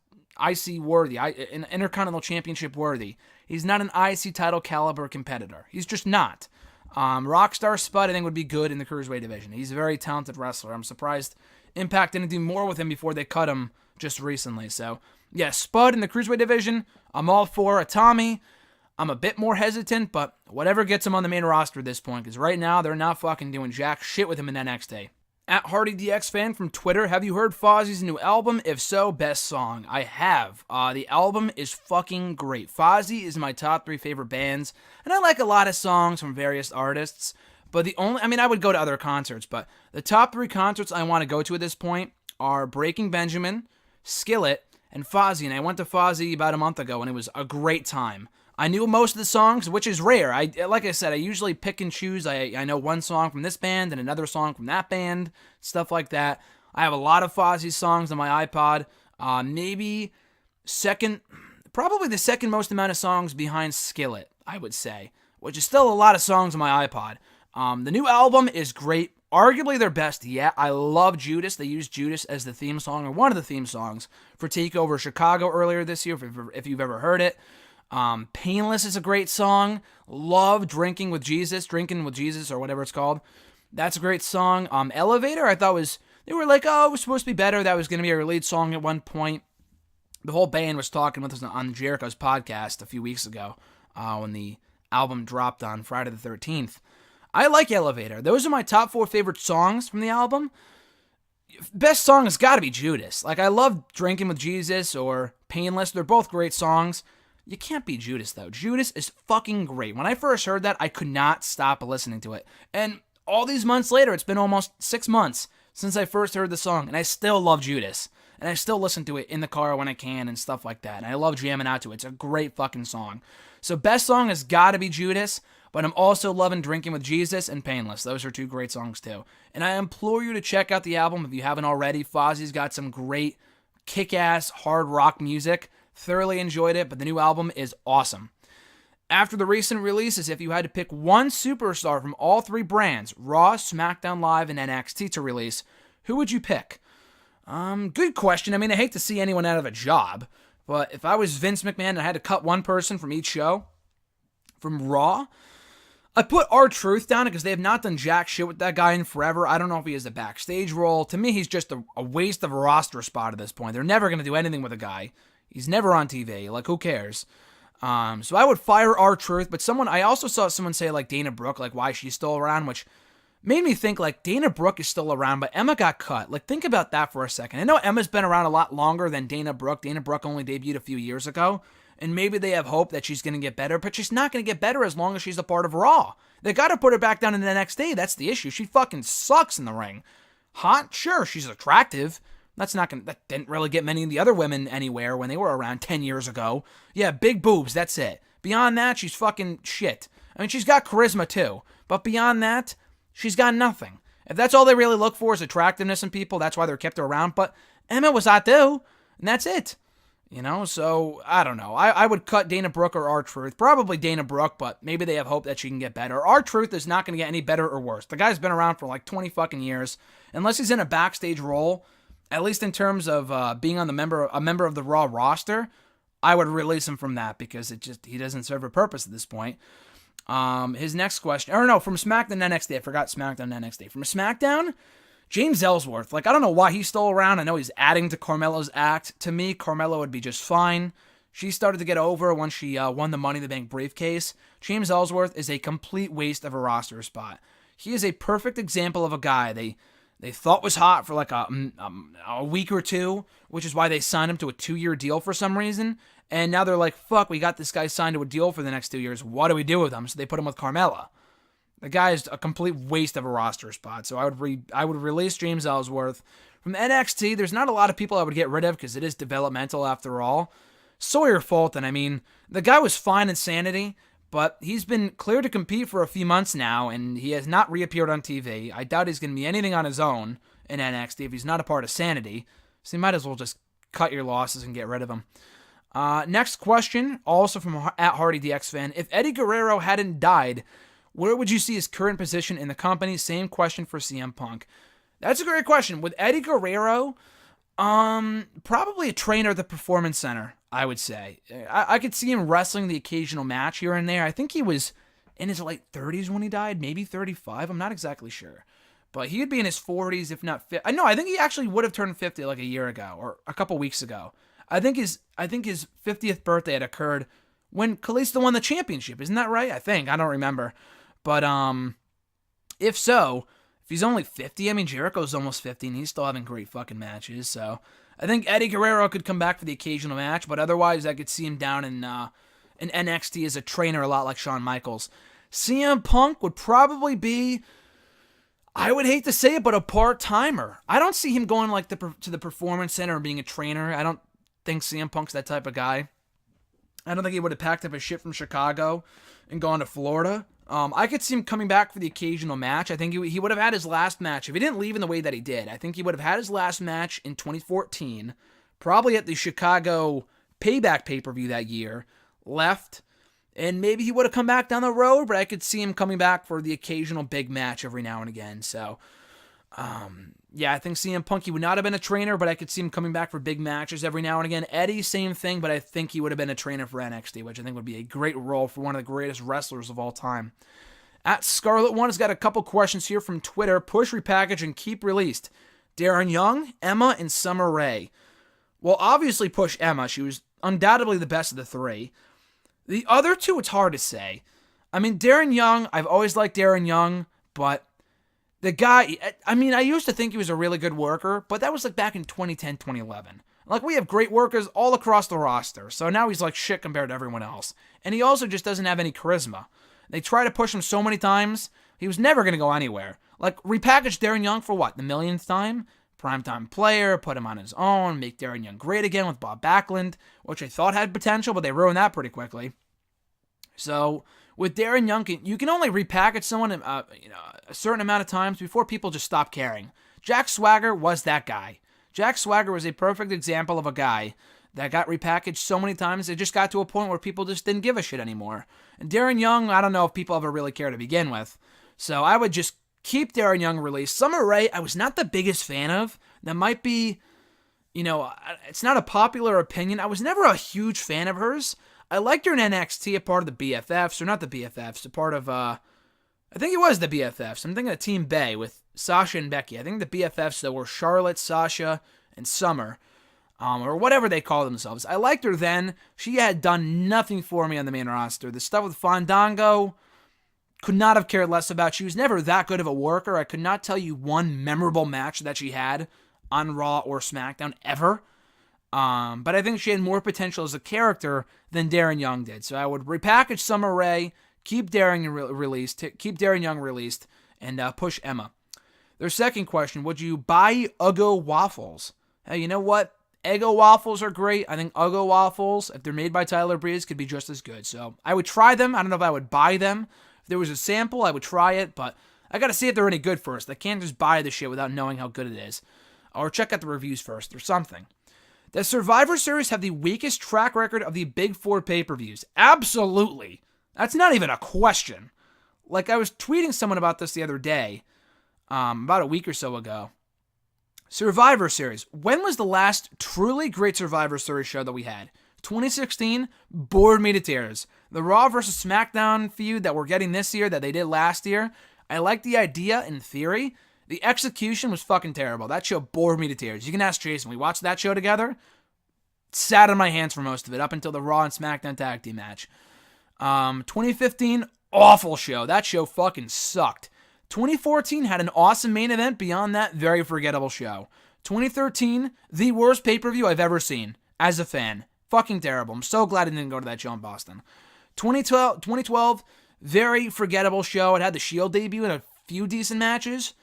worthy, an Intercontinental Championship worthy. He's not an IC title caliber competitor. He's just not. Rockstar Spud, I think, would be good in the Cruiserweight division. He's a very talented wrestler. I'm surprised Impact didn't do more with him before they cut him just recently. So, yeah, Spud in the Cruiserweight division, I'm all for. Itami, I'm a bit more hesitant, but whatever gets him on the main roster at this point, because right now they're not fucking doing jack shit with him in NXT. At HardyDX fan from Twitter, have you heard Fozzie's new album? If so, best song. I have. The album is fucking great. Fozzy is my top 3 favorite bands, and I like a lot of songs from various artists, but I would go to other concerts, but the top 3 concerts I want to go to at this point are Breaking Benjamin, Skillet, and Fozzy. And I went to Fozzy about a month ago, and it was a great time. I knew most of the songs, which is rare. Like I said, I usually pick and choose. I know one song from this band and another song from that band, stuff like that. I have a lot of Fozzy songs on my iPod. Probably the second most amount of songs behind Skillet, I would say, which is still a lot of songs on my iPod. The new album is great. Arguably their best yet. I love Judas. They used Judas as the theme song, or one of the theme songs, for TakeOver Chicago earlier this year, if you've ever heard it. Painless is a great song. Love Drinking with Jesus, or whatever it's called. That's a great song. Elevator, I thought they were like, oh, it was supposed to be better. That was going to be our lead song at one point. The whole band was talking with us on Jericho's podcast a few weeks ago when the album dropped on Friday the 13th. I like Elevator. Those are my top 4 favorite songs from the album. Best song has got to be Judas. Like, I love Drinking with Jesus or Painless. They're both great songs. You can't beat Judas, though. Judas is fucking great. When I first heard that, I could not stop listening to it. And all these months later, it's been almost 6 months since I first heard the song, and I still love Judas. And I still listen to it in the car when I can and stuff like that. And I love jamming out to it. It's a great fucking song. So best song has got to be Judas, but I'm also loving Drinking with Jesus and Painless. Those are 2 great songs too. And I implore you to check out the album if you haven't already. Fozzy's got some great kick-ass hard rock music. Thoroughly enjoyed it, but the new album is awesome. After the recent releases, if you had to pick one superstar from all 3 brands, Raw, SmackDown Live, and NXT to release, who would you pick? Good question. I mean, I hate to see anyone out of a job, but if I was Vince McMahon and I had to cut one person from each show, from Raw, I'd put R-Truth down because they have not done jack shit with that guy in forever. I don't know if he has a backstage role. To me, he's just a waste of a roster spot at this point. They're never going to do anything with a guy. He's never on TV. Like, who cares? So I would fire R-Truth, but I also saw someone say, like, Dana Brooke, like, why she's still around, which made me think, like, Dana Brooke is still around, but Emma got cut. Like, think about that for a second. I know Emma's been around a lot longer than Dana Brooke. Dana Brooke only debuted a few years ago, and maybe they have hope that she's going to get better, but she's not going to get better as long as she's a part of Raw. They got to put her back down in the NXT. That's the issue. She fucking sucks in the ring. Hot? Sure, she's attractive. That didn't really get many of the other women anywhere when they were around 10 years ago. Yeah, big boobs, that's it. Beyond that, she's fucking shit. I mean, she's got charisma too, but beyond that, she's got nothing. If that's all they really look for is attractiveness in people, that's why they're kept her around. But Emma was hot too, and that's it. So I don't know. I would cut Dana Brooke or R-Truth. Probably Dana Brooke, but maybe they have hope that she can get better. R-Truth is not going to get any better or worse. The guy's been around for like 20 fucking years. Unless he's in a backstage role, at least in terms of being on a member of the Raw roster, I would release him from that because he doesn't serve a purpose at this point. His next question, from SmackDown NXT. I forgot SmackDown NXT. From SmackDown, James Ellsworth. Like, I don't know why he's still around. I know he's adding to Carmella's act. To me, Carmella would be just fine. She started to get over once she won the Money in the Bank briefcase. James Ellsworth is a complete waste of a roster spot. He is a perfect example of a guy they thought was hot for like a week or two, which is why they signed him to a 2-year deal for some reason. And now they're like, fuck, we got this guy signed to a deal for the next 2 years. What do we do with him? So they put him with Carmella. The guy is a complete waste of a roster spot. So I would release James Ellsworth. From NXT, there's not a lot of people I would get rid of because it is developmental after all. Sawyer Fulton, I mean, the guy was fine in Sanity, but he's been cleared to compete for a few months now, and he has not reappeared on TV. I doubt he's going to be anything on his own in NXT if he's not a part of Sanity. So you might as well just cut your losses and get rid of him. Next question, also from @HardyDX fan. If Eddie Guerrero hadn't died, where would you see his current position in the company? Same question for CM Punk. That's a great question. With Eddie Guerrero, probably a trainer at the Performance Center, I would say. I could see him wrestling the occasional match here and there. I think he was in his late 30s when he died, maybe 35. I'm not exactly sure. But he would be in his 40s, if not 50. No, I think he actually would have turned 50 like a year ago or a couple weeks ago. I think his 50th birthday had occurred when Kalisto won the championship. Isn't that right? I don't remember. But if so, if he's only 50, I mean, Jericho's almost 50, and he's still having great fucking matches. So I think Eddie Guerrero could come back for the occasional match, but otherwise I could see him down in NXT as a trainer, a lot like Shawn Michaels. CM Punk would probably be, I would hate to say it, but a part-timer. I don't see him going like to the Performance Center and being a trainer. I don't think CM Punk's that type of guy. I don't think he would have packed up his shit from Chicago and gone to Florida. I could see him coming back for the occasional match. I think he would have had his last match. If he didn't leave in the way that he did, I think he would have had his last match in 2014, probably at the Chicago Payback pay-per-view that year, left, and maybe he would have come back down the road, but I could see him coming back for the occasional big match every now and again. So, yeah, I think CM Punk, he would not have been a trainer, but I could see him coming back for big matches every now and again. Eddie, same thing, but I think he would have been a trainer for NXT, which I think would be a great role for one of the greatest wrestlers of all time. At Scarlet One has got a couple questions here from Twitter. Push, repackage, and keep released. Darren Young, Emma, and Summer Rae. Well, obviously push Emma. She was undoubtedly the best of the three. The other two, it's hard to say. I mean, Darren Young, I've always liked Darren Young, but the guy, I mean, I used to think he was a really good worker, but that was like back in 2010, 2011. Like, we have great workers all across the roster, so now he's like shit compared to everyone else. And he also just doesn't have any charisma. They try to push him so many times, he was never going to go anywhere. Like, repackage Darren Young for what, the millionth time? Primetime player, put him on his own, make Darren Young great again with Bob Backlund, which I thought had potential, but they ruined that pretty quickly. So, with Darren Young, you can only repackage someone a certain amount of times before people just stop caring. Jack Swagger was that guy. Jack Swagger was a perfect example of a guy that got repackaged so many times, it just got to a point where people just didn't give a shit anymore. And Darren Young, I don't know if people ever really care to begin with. So I would just keep Darren Young released. Summer Rae, I was not the biggest fan of. That might be, it's not a popular opinion. I was never a huge fan of hers. I liked her in NXT, a part of the BFFs, or not the BFFs, a part of, I think it was the BFFs. I'm thinking of Team Bay with Sasha and Becky. I think the BFFs, though, were Charlotte, Sasha, and Summer, or whatever they call themselves. I liked her then. She had done nothing for me on the main roster. The stuff with Fandango, could not have cared less about. She was never that good of a worker. I could not tell you one memorable match that she had on Raw or SmackDown ever. But I think she had more potential as a character than Darren Young did. So I would repackage Summer Rae, keep Darren Young released, and push Emma. Their second question, would you buy Uggo waffles? Hey, you know what? Eggo waffles are great. I think Uggo waffles, if they're made by Tyler Breeze, could be just as good. So I would try them. I don't know if I would buy them. If there was a sample, I would try it, but I gotta see if they're any good first. I can't just buy the shit without knowing how good it is. Or check out the reviews first, or something. Does Survivor Series have the weakest track record of the Big Four pay-per-views? Absolutely. That's not even a question. Like, I was tweeting someone about this the other day, about a week or so ago. Survivor Series. When was the last truly great Survivor Series show that we had? 2016 bored me to tears. The Raw versus SmackDown feud that we're getting this year that they did last year, I like the idea in theory. The execution was fucking terrible. That show bored me to tears. You can ask Jason. We watched that show together. Sat on my hands for most of it up until the Raw and SmackDown tag team match. 2015, awful show. That show fucking sucked. 2014 had an awesome main event. Beyond that, very forgettable show. 2013, the worst pay-per-view I've ever seen as a fan. Fucking terrible. I'm so glad I didn't go to that show in Boston. 2012, very forgettable show. It had the Shield debut and a few decent matches.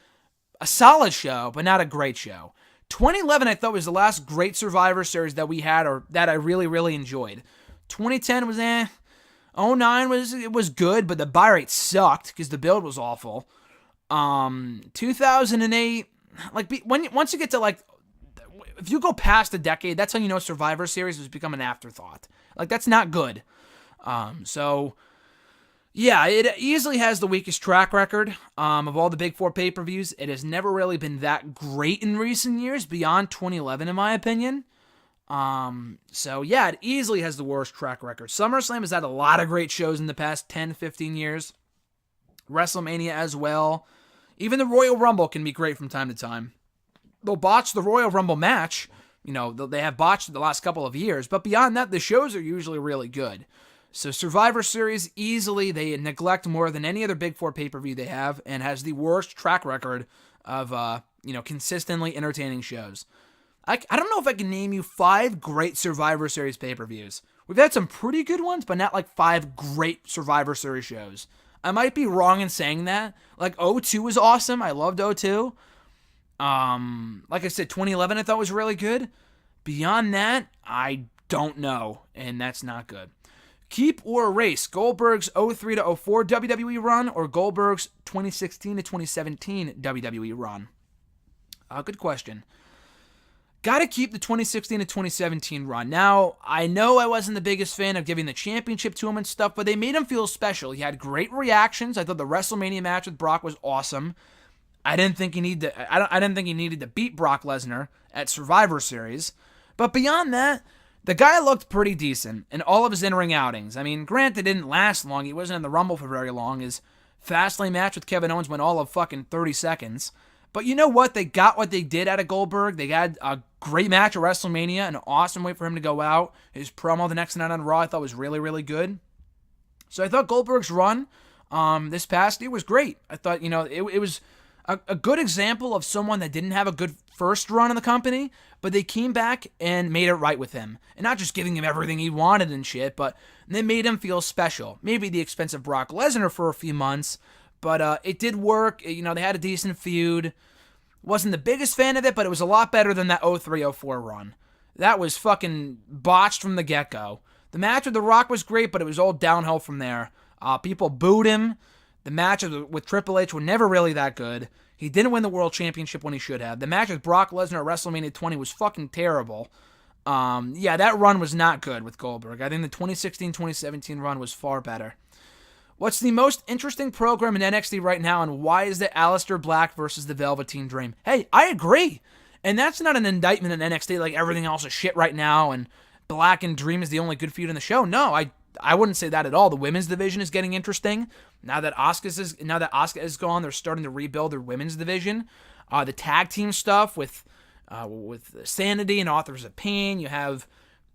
A solid show, but not a great show. 2011, I thought, was the last great Survivor Series that we had, or that I really, really enjoyed. 2010 was 09 was good, but the buy rate sucked because the build was awful. 2008, once you get to if you go past a decade, that's how you know Survivor Series has become an afterthought. Like, that's not good. So yeah, it easily has the weakest track record of all the Big Four pay-per-views. It has never really been that great in recent years, beyond 2011 in my opinion. So yeah, it easily has the worst track record. SummerSlam has had a lot of great shows in the past 10, 15 years. WrestleMania as well. Even the Royal Rumble can be great from time to time. They'll botch the Royal Rumble match. They have botched the last couple of years. But beyond that, the shows are usually really good. So Survivor Series, easily, they neglect more than any other Big Four pay-per-view they have, and has the worst track record of, consistently entertaining shows. I don't know if I can name you 5 great Survivor Series pay-per-views. We've had some pretty good ones, but not like 5 great Survivor Series shows. I might be wrong in saying that. Like, 02 was awesome. I loved 02. Like I said, 2011 I thought was really good. Beyond that, I don't know, and that's not good. Keep or erase Goldberg's 03 to 04 WWE run or Goldberg's 2016 to 2017 WWE run? Good question. Got to keep the 2016 to 2017 run. Now, I know I wasn't the biggest fan of giving the championship to him and stuff, but they made him feel special. He had great reactions. I thought the WrestleMania match with Brock was awesome. I didn't think he needed to beat Brock Lesnar at Survivor Series. But beyond that, the guy looked pretty decent in all of his in-ring outings. I mean, granted, it didn't last long. He wasn't in the Rumble for very long. His Fastlane match with Kevin Owens went all of fucking 30 seconds. But you know what? They got what they did out of Goldberg. They had a great match at WrestleMania, an awesome way for him to go out. His promo the next night on Raw I thought was really, really good. So I thought Goldberg's run this past year was great. I thought, it was a good example of someone that didn't have a good first run in the company, but they came back and made it right with him. And not just giving him everything he wanted and shit, but they made him feel special. Maybe at the expense of Brock Lesnar for a few months, but it did work. They had a decent feud. Wasn't the biggest fan of it, but it was a lot better than that 03-04 run. That was fucking botched from the get-go. The match with The Rock was great, but it was all downhill from there. People booed him. The match with Triple H were never really that good. He didn't win the World Championship when he should have. The match with Brock Lesnar at WrestleMania 20 was fucking terrible. That run was not good with Goldberg. I think the 2016-2017 run was far better. What's the most interesting program in NXT right now, and why is it Aleister Black versus the Velveteen Dream? Hey, I agree. And that's not an indictment in NXT like everything else is shit right now, and Black and Dream is the only good feud in the show. No, I wouldn't say that at all. The women's division is getting interesting. Now that Asuka is gone, they're starting to rebuild their women's division. The tag team stuff with Sanity and Authors of Pain. You have,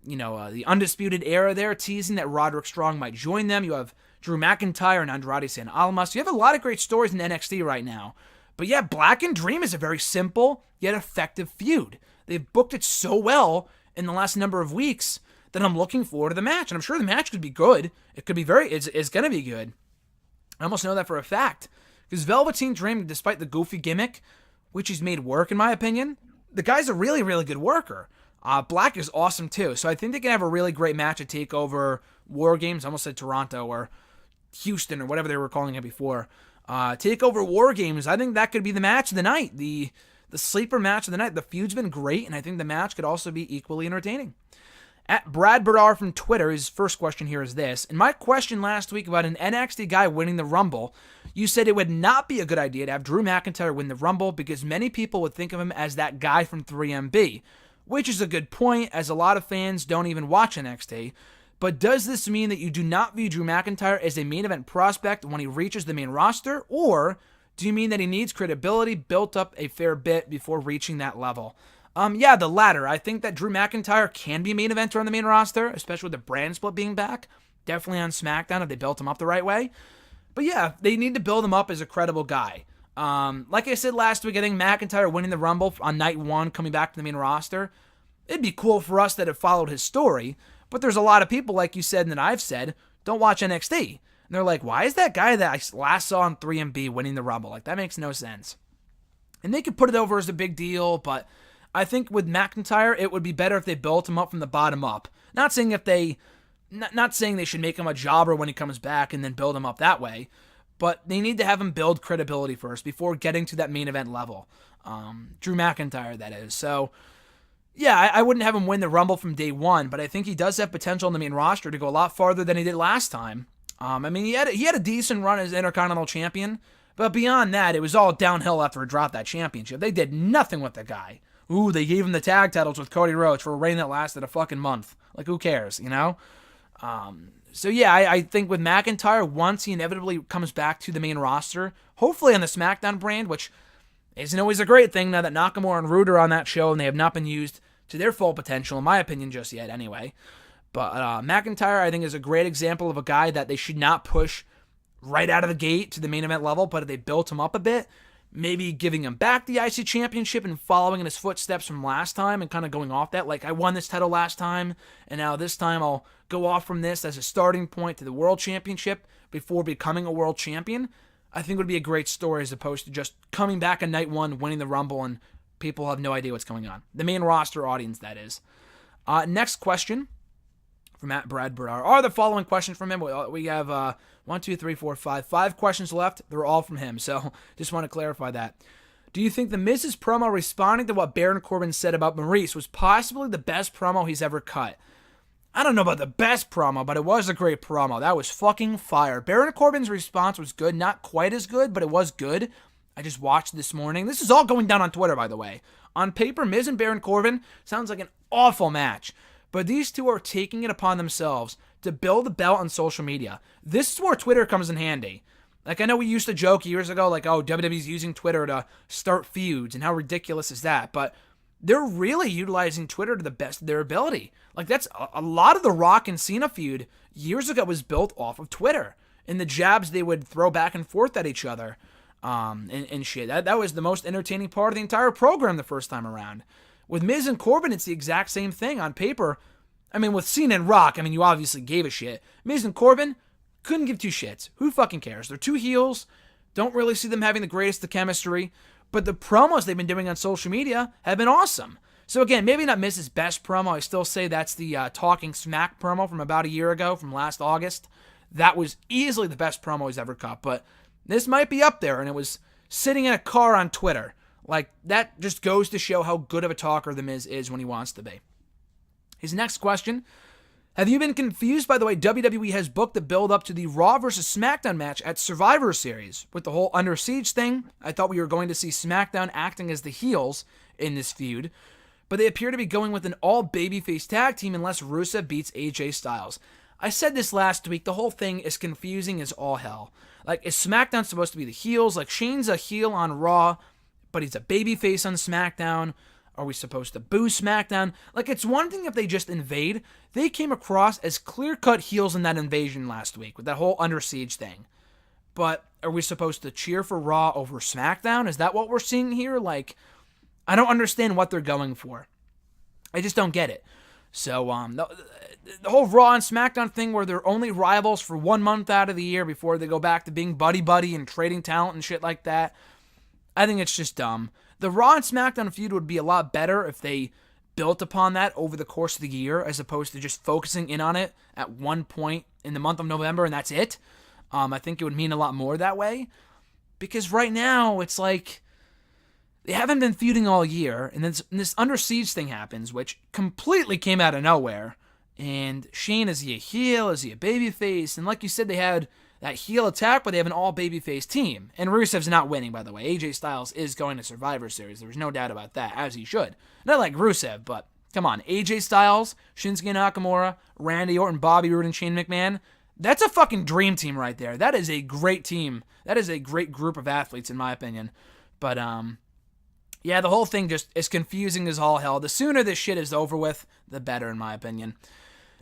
the Undisputed Era there teasing that Roderick Strong might join them. You have Drew McIntyre and Andrade San Almas. You have a lot of great stories in NXT right now. But yeah, Black and Dream is a very simple yet effective feud. They've booked it so well in the last number of weeks that I'm looking forward to the match. And I'm sure the match could be good. It could be it's going to be good. I almost know that for a fact. Because Velveteen Dream, despite the goofy gimmick, which he's made work in my opinion, the guy's a really, really good worker. Black is awesome too. So I think they can have a really great match at TakeOver War Games. I almost said Toronto or Houston or whatever they were calling it before. TakeOver War Games, I think that could be the match of the night. The sleeper match of the night. The feud's been great, and I think the match could also be equally entertaining. At Brad Berdar from Twitter, his first question here is this. In my question last week about an NXT guy winning the Rumble, you said it would not be a good idea to have Drew McIntyre win the Rumble because many people would think of him as that guy from 3MB, which is a good point as a lot of fans don't even watch NXT. But does this mean that you do not view Drew McIntyre as a main event prospect when he reaches the main roster, or do you mean that he needs credibility built up a fair bit before reaching that level? The latter. I think that Drew McIntyre can be a main eventer on the main roster, especially with the brand split being back. Definitely on SmackDown if they built him up the right way. But yeah, they need to build him up as a credible guy. Like I said last week, I think McIntyre winning the Rumble on night one, coming back to the main roster, it'd be cool for us that have followed his story. But there's a lot of people, like you said and that I've said, don't watch NXT. And they're like, why is that guy that I last saw on 3MB winning the Rumble? Like, that makes no sense. And they could put it over as a big deal, but I think with McIntyre, it would be better if they built him up from the bottom up. Not saying they should make him a jobber when he comes back and then build him up that way, but they need to have him build credibility first before getting to that main event level. Drew McIntyre, that is. So, yeah, I wouldn't have him win the Rumble from day one, but I think he does have potential in the main roster to go a lot farther than he did last time. He had a decent run as Intercontinental Champion, but beyond that, it was all downhill after he dropped that championship. They did nothing with the guy. Ooh, they gave him the tag titles with Cody Rhodes for a reign that lasted a fucking month. Like, who cares, I think with McIntyre, once he inevitably comes back to the main roster, hopefully on the SmackDown brand, which isn't always a great thing now that Nakamura and Rude are on that show and they have not been used to their full potential, in my opinion, just yet anyway. But McIntyre, I think, is a great example of a guy that they should not push right out of the gate to the main event level, but if they built him up a bit, maybe giving him back the IC championship and following in his footsteps from last time and kind of going off that. Like, I won this title last time, and now this time I'll go off from this as a starting point to the world championship before becoming a world champion. I think would be a great story as opposed to just coming back on night one, winning the Rumble, and people have no idea what's going on. The main roster audience, that is. Next question from Brad Bradar. Are the following questions from him? We have 5 questions left. They're all from him, so just want to clarify that. Do you think the Miz's promo responding to what Baron Corbin said about Maurice was possibly the best promo he's ever cut? I don't know about the best promo, but it was a great promo. That was fucking fire. Baron Corbin's response was good. Not quite as good, but it was good. I just watched this morning. This is all going down on Twitter, by the way. On paper, Miz and Baron Corbin sounds like an awful match. But these two are taking it upon themselves to build a belt on social media. This is where Twitter comes in handy. Like, I know we used to joke years ago, like, oh, WWE's using Twitter to start feuds, and how ridiculous is that? But they're really utilizing Twitter to the best of their ability. Like, that's a lot of the Rock and Cena feud years ago was built off of Twitter and the jabs they would throw back and forth at each other and shit. That was the most entertaining part of the entire program the first time around. With Miz and Corbin, it's the exact same thing on paper. I mean, with Cena and Rock, I mean, you obviously gave a shit. Miz and Corbin couldn't give two shits. Who fucking cares? They're two heels. Don't really see them having the greatest of chemistry. But the promos they've been doing on social media have been awesome. So again, maybe not Miz's best promo. I still say that's the Talking Smack promo from about a year ago, from last August. That was easily the best promo he's ever cut. But this might be up there, and it was sitting in a car on Twitter. Like, that just goes to show how good of a talker The Miz is when he wants to be. His next question: have you been confused by the way WWE has booked the build-up to the Raw vs. SmackDown match at Survivor Series? With the whole Under Siege thing, I thought we were going to see SmackDown acting as the heels in this feud, but they appear to be going with an all-babyface tag team unless Rusev beats AJ Styles. I said this last week, the whole thing is confusing as all hell. Like, is SmackDown supposed to be the heels? Like, Shane's a heel on Raw, but he's a babyface on SmackDown. Are we supposed to boo SmackDown? Like, it's one thing if they just invade. They came across as clear-cut heels in that invasion last week with that whole Under Siege thing. But are we supposed to cheer for Raw over SmackDown? Is that what we're seeing here? Like, I don't understand what they're going for. I just don't get it. So, the whole Raw and SmackDown thing where they're only rivals for 1 month out of the year before they go back to being buddy-buddy and trading talent and shit like that, I think it's just dumb. The Raw and SmackDown feud would be a lot better if they built upon that over the course of the year as opposed to just focusing in on it at one point in the month of November and that's it. I think it would mean a lot more that way. Because right now, it's like they haven't been feuding all year, and then this Under Siege thing happens, which completely came out of nowhere. And Shane, is he a heel? Is he a babyface? And like you said, they had that heel attack, but they have an all-babyface team. And Rusev's not winning, by the way. AJ Styles is going to Survivor Series. There's no doubt about that, as he should. Not like Rusev, but come on. AJ Styles, Shinsuke Nakamura, Randy Orton, Bobby Roode, and Shane McMahon. That's a fucking dream team right there. That is a great team. That is a great group of athletes, in my opinion. But, yeah, the whole thing just is confusing as all hell. The sooner this shit is over with, the better, in my opinion.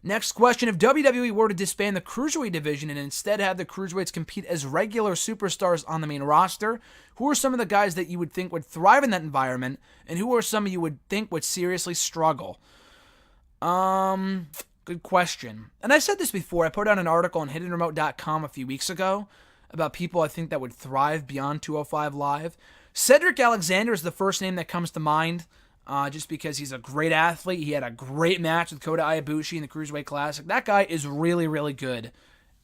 Next question: if WWE were to disband the Cruiserweight division and instead have the Cruiserweights compete as regular superstars on the main roster, who are some of the guys that you would think would thrive in that environment, and who are some you would think would seriously struggle? Good question. And I said this before. I put out an article on hiddenremote.com a few weeks ago about people I think that would thrive beyond 205 Live. Cedric Alexander is the first name that comes to mind. Just because he's a great athlete. He had a great match with Kota Ibushi in the Cruiserweight Classic. That guy is really, really good.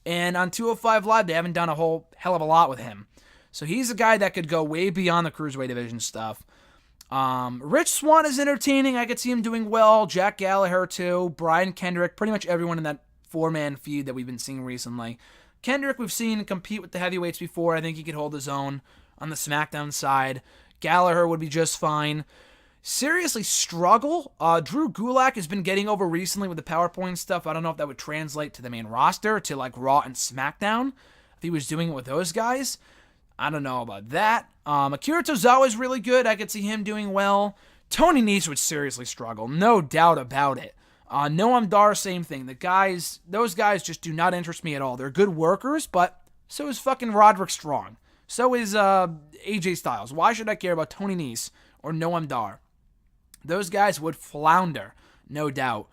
And on 205 Live, they haven't done a whole hell of a lot with him. So he's a guy that could go way beyond the Cruiserweight division stuff. Rich Swann is entertaining. I could see him doing well. Jack Gallagher, too. Brian Kendrick. Pretty much everyone in that four-man feud that we've been seeing recently. Kendrick, we've seen compete with the heavyweights before. I think he could hold his own on the SmackDown side. Gallagher would be just fine. Seriously struggle. Drew Gulak has been getting over recently with the PowerPoint stuff. I don't know if that would translate to the main roster, to like Raw and SmackDown. If he was doing it with those guys, I don't know about that. Akira Tozawa is really good. I could see him doing well. Tony Nese would seriously struggle, no doubt about it. Noam Dar, same thing. Those guys just do not interest me at all. They're good workers, but so is fucking Roderick Strong. So is AJ Styles. Why should I care about Tony Nese or Noam Dar? Those guys would flounder, no doubt.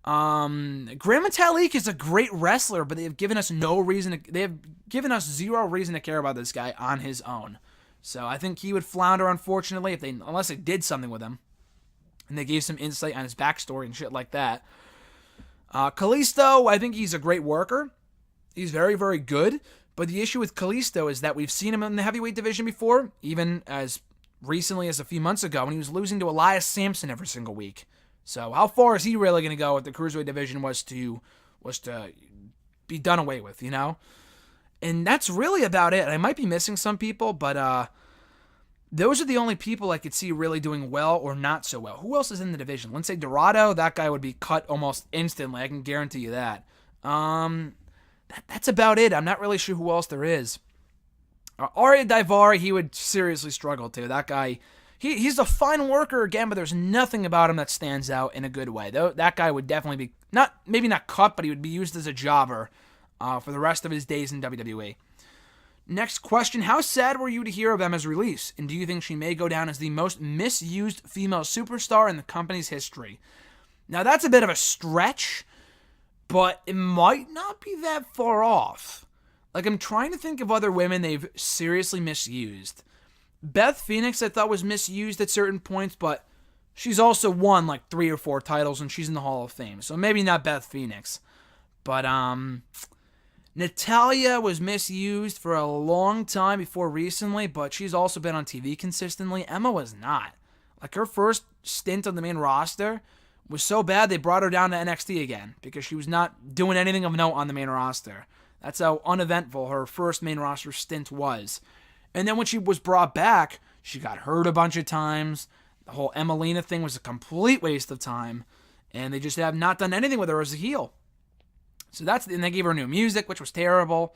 Grand Metalik is a great wrestler, but they have given us zero reason to care about this guy on his own. So I think he would flounder, unfortunately, unless they did something with him and they gave some insight on his backstory and shit like that. Kalisto, I think he's a great worker. He's very, very good. But the issue with Kalisto is that we've seen him in the heavyweight division before, even as recently as a few months ago when he was losing to Elias Sampson every single week. So how far is he really going to go if the Cruiserweight division was to be done away with, you know? And that's really about it. I might be missing some people, but those are the only people I could see really doing well or not so well. Who else is in the division? Lindsay Dorado, that guy would be cut almost instantly. I can guarantee you that. That's about it. I'm not really sure who else there is. Arya Daivari, he would seriously struggle too. That guy, he's a fine worker again, but there's nothing about him that stands out in a good way. Though that guy would definitely be maybe not cut, but he would be used as a jobber for the rest of his days in WWE. Next question: how sad were you to hear of Emma's release, and do you think she may go down as the most misused female superstar in the company's history? Now that's a bit of a stretch, but it might not be that far off. Like, I'm trying to think of other women they've seriously misused. Beth Phoenix I thought was misused at certain points, but she's also won like 3 or 4 titles and she's in the Hall of Fame. So maybe not Beth Phoenix. But Natalya was misused for a long time before recently, but she's also been on TV consistently. Emma was not. Like, her first stint on the main roster was so bad they brought her down to NXT again because she was not doing anything of note on the main roster. That's how uneventful her first main roster stint was. And then when she was brought back, she got hurt a bunch of times. The whole Emelina thing was a complete waste of time. And they just have not done anything with her as a heel. So and they gave her new music, which was terrible.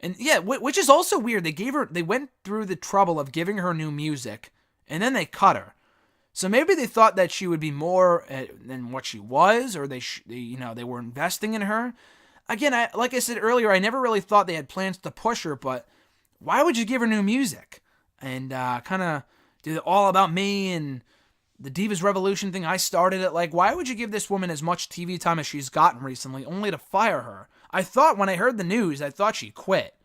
And yeah, which is also weird. They went through the trouble of giving her new music, and then they cut her. So maybe they thought that she would be more than what she was, or they were investing in her. Again, like I said earlier, I never really thought they had plans to push her, but why would you give her new music? And kind of do the All About Me and the Divas Revolution thing I started it. Like, why would you give this woman as much TV time as she's gotten recently, only to fire her? I thought when I heard the news, I thought she quit.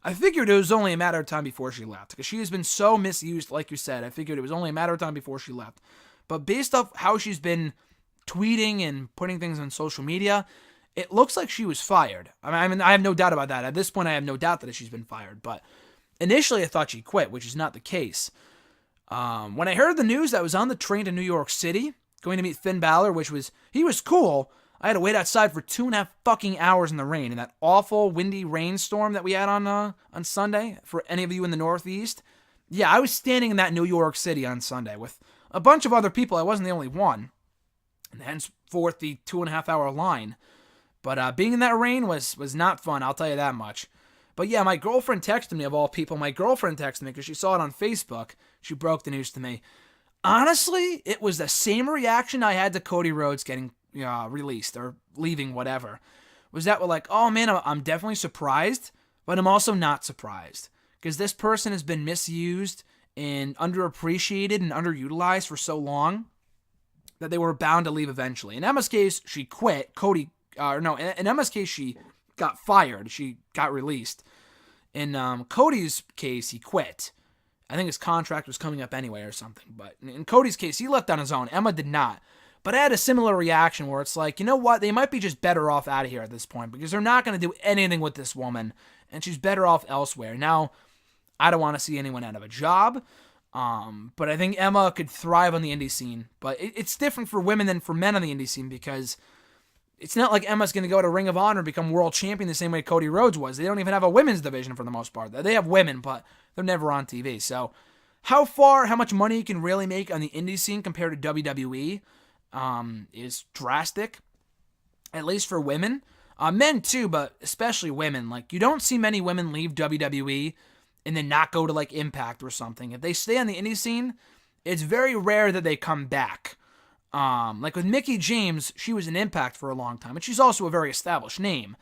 I figured it was only a matter of time before she left, because she has been so misused, like you said. I figured it was only a matter of time before she left. But based off how she's been tweeting and putting things on social media, it looks like she was fired. I mean, I have no doubt about that. At this point, I have no doubt that she's been fired. But initially, I thought she quit, which is not the case. When I heard the news, I was on the train to New York City, going to meet Finn Balor, he was cool. I had to wait outside for 2.5 fucking hours in the rain, in that awful windy rainstorm that we had on Sunday, for any of you in the Northeast. Yeah, I was standing in that New York City on Sunday with a bunch of other people. I wasn't the only one. And henceforth, the 2.5 hour line. But being in that rain was not fun, I'll tell you that much. But yeah, my girlfriend texted me, of all people. My girlfriend texted me because she saw it on Facebook. She broke the news to me. Honestly, it was the same reaction I had to Cody Rhodes getting released or leaving, whatever. Was that we're like, oh man, I'm definitely surprised, but I'm also not surprised. Because this person has been misused and underappreciated and underutilized for so long that they were bound to leave eventually. In Emma's case, she quit. In Emma's case, she got fired. She got released. In Cody's case, he quit. I think his contract was coming up anyway or something. But in Cody's case, he left on his own. Emma did not. But I had a similar reaction where it's like, you know what? They might be just better off out of here at this point because they're not going to do anything with this woman. And she's better off elsewhere. Now, I don't want to see anyone out of a job. But I think Emma could thrive on the indie scene. But it's different for women than for men on the indie scene because it's not like Emma's going to go to Ring of Honor and become world champion the same way Cody Rhodes was. They don't even have a women's division for the most part. They have women, but they're never on TV. So how much money you can really make on the indie scene compared to WWE is drastic, at least for women. Men too, but especially women. Like, you don't see many women leave WWE and then not go to like Impact or something. If they stay on the indie scene, it's very rare that they come back. Like with Mickie James, she was in Impact for a long time, and she's also a very established name.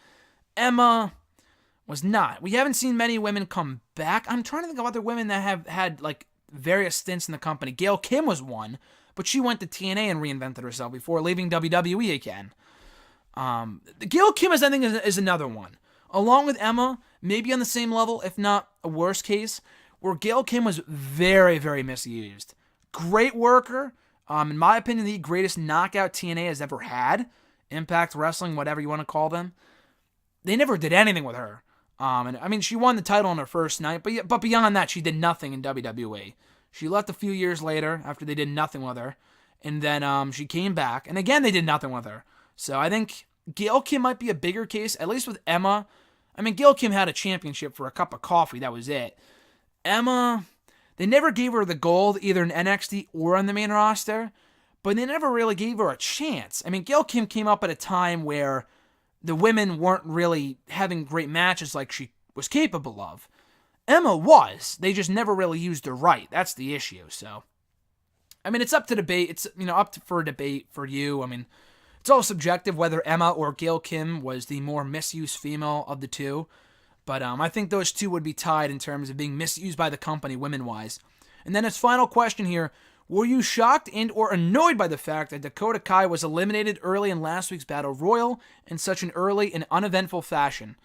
Emma Was not. We haven't seen many women come back. I'm trying to think of other women that have had like various stints in the company. Gail Kim was one, but she went to TNA and reinvented herself before leaving WWE again. Gail Kim, I think, is another one. Along with Emma, maybe on the same level, if not a worse case, where Gail Kim was very, very misused. Great worker. In my opinion, the greatest knockout TNA has ever had. Impact Wrestling, whatever you want to call them. They never did anything with her. And I mean, she won the title on her first night, but beyond that, she did nothing in WWE. She left a few years later after they did nothing with her, and then she came back, and again, they did nothing with her. So I think Gail Kim might be a bigger case, at least with Emma. I mean, Gail Kim had a championship for a cup of coffee, that was it. Emma, they never gave her the gold, either in NXT or on the main roster, but they never really gave her a chance. I mean, Gail Kim came up at a time where the women weren't really having great matches like she was capable of. Emma was. They just never really used her right. That's the issue. So, I mean, it's up to debate. It's, for debate for you. I mean, it's all subjective whether Emma or Gail Kim was the more misused female of the two. But I think those two would be tied in terms of being misused by the company women-wise. And then its final question here. Were you shocked and or annoyed by the fact that Dakota Kai was eliminated early in last week's Battle Royal in such an early and uneventful fashion?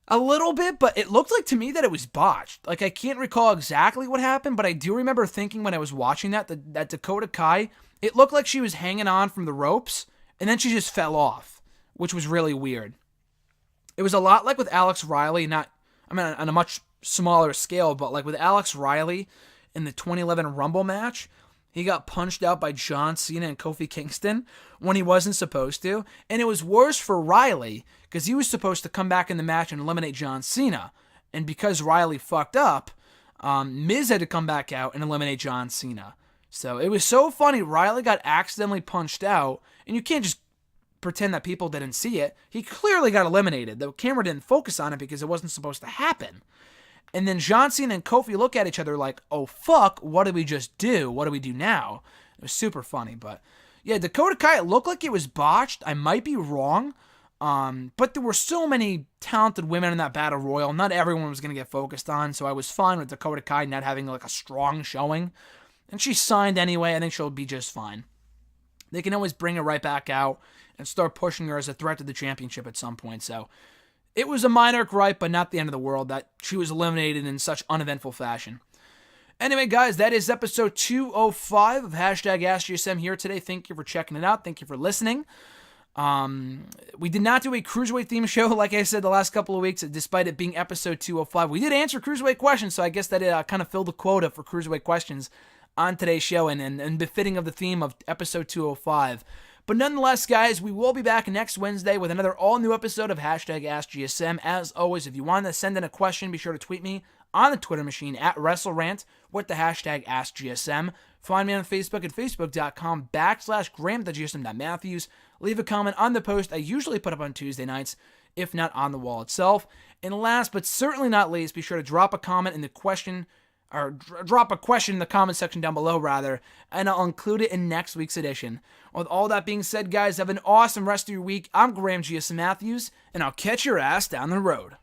A little bit, but it looked like to me that it was botched. Like, I can't recall exactly what happened, but I do remember thinking when I was watching that Dakota Kai, it looked like she was hanging on from the ropes, and then she just fell off, which was really weird. It was a lot like with Alex Riley, on a much smaller scale, but like with Alex Riley in the 2011 Rumble match, he got punched out by John Cena and Kofi Kingston when he wasn't supposed to. And it was worse for Riley because he was supposed to come back in the match and eliminate John Cena. And because Riley fucked up, Miz had to come back out and eliminate John Cena. So it was so funny. Riley got accidentally punched out, and you can't just pretend that people didn't see it. He clearly got eliminated. The camera didn't focus on it because it wasn't supposed to happen. And then John Cena and Kofi look at each other like, oh fuck, what did we just do? What do we do now? It was super funny, but yeah, Dakota Kai, it looked like it was botched. I might be wrong, but there were so many talented women in that Battle Royal. Not everyone was going to get focused on, so I was fine with Dakota Kai not having like a strong showing. And she signed anyway. I think she'll be just fine. They can always bring her right back out and start pushing her as a threat to the championship at some point, so it was a minor gripe, but not the end of the world that she was eliminated in such uneventful fashion. Anyway, guys, that is episode 205 of #AskGSM here today. Thank you for checking it out. Thank you for listening. We did not do a Cruiserweight theme show, like I said, the last couple of weeks, despite it being episode 205. We did answer Cruiserweight questions, so I guess that it kind of filled the quota for Cruiserweight questions on today's show and befitting of the theme of episode 205. But nonetheless, guys, we will be back next Wednesday with another all-new episode of #AskGSM. As always, if you want to send in a question, be sure to tweet me on the Twitter machine at WrestleRant with the #AskGSM. Find me on Facebook at facebook.com/Graham.GSM.Matthews. Leave a comment on the post I usually put up on Tuesday nights, if not on the wall itself. And last but certainly not least, be sure to drop a comment in the question, or drop a question in the comment section down below, rather, and I'll include it in next week's edition. With all that being said, guys, have an awesome rest of your week. I'm Graham GSM Matthews, and I'll catch your ass down the road.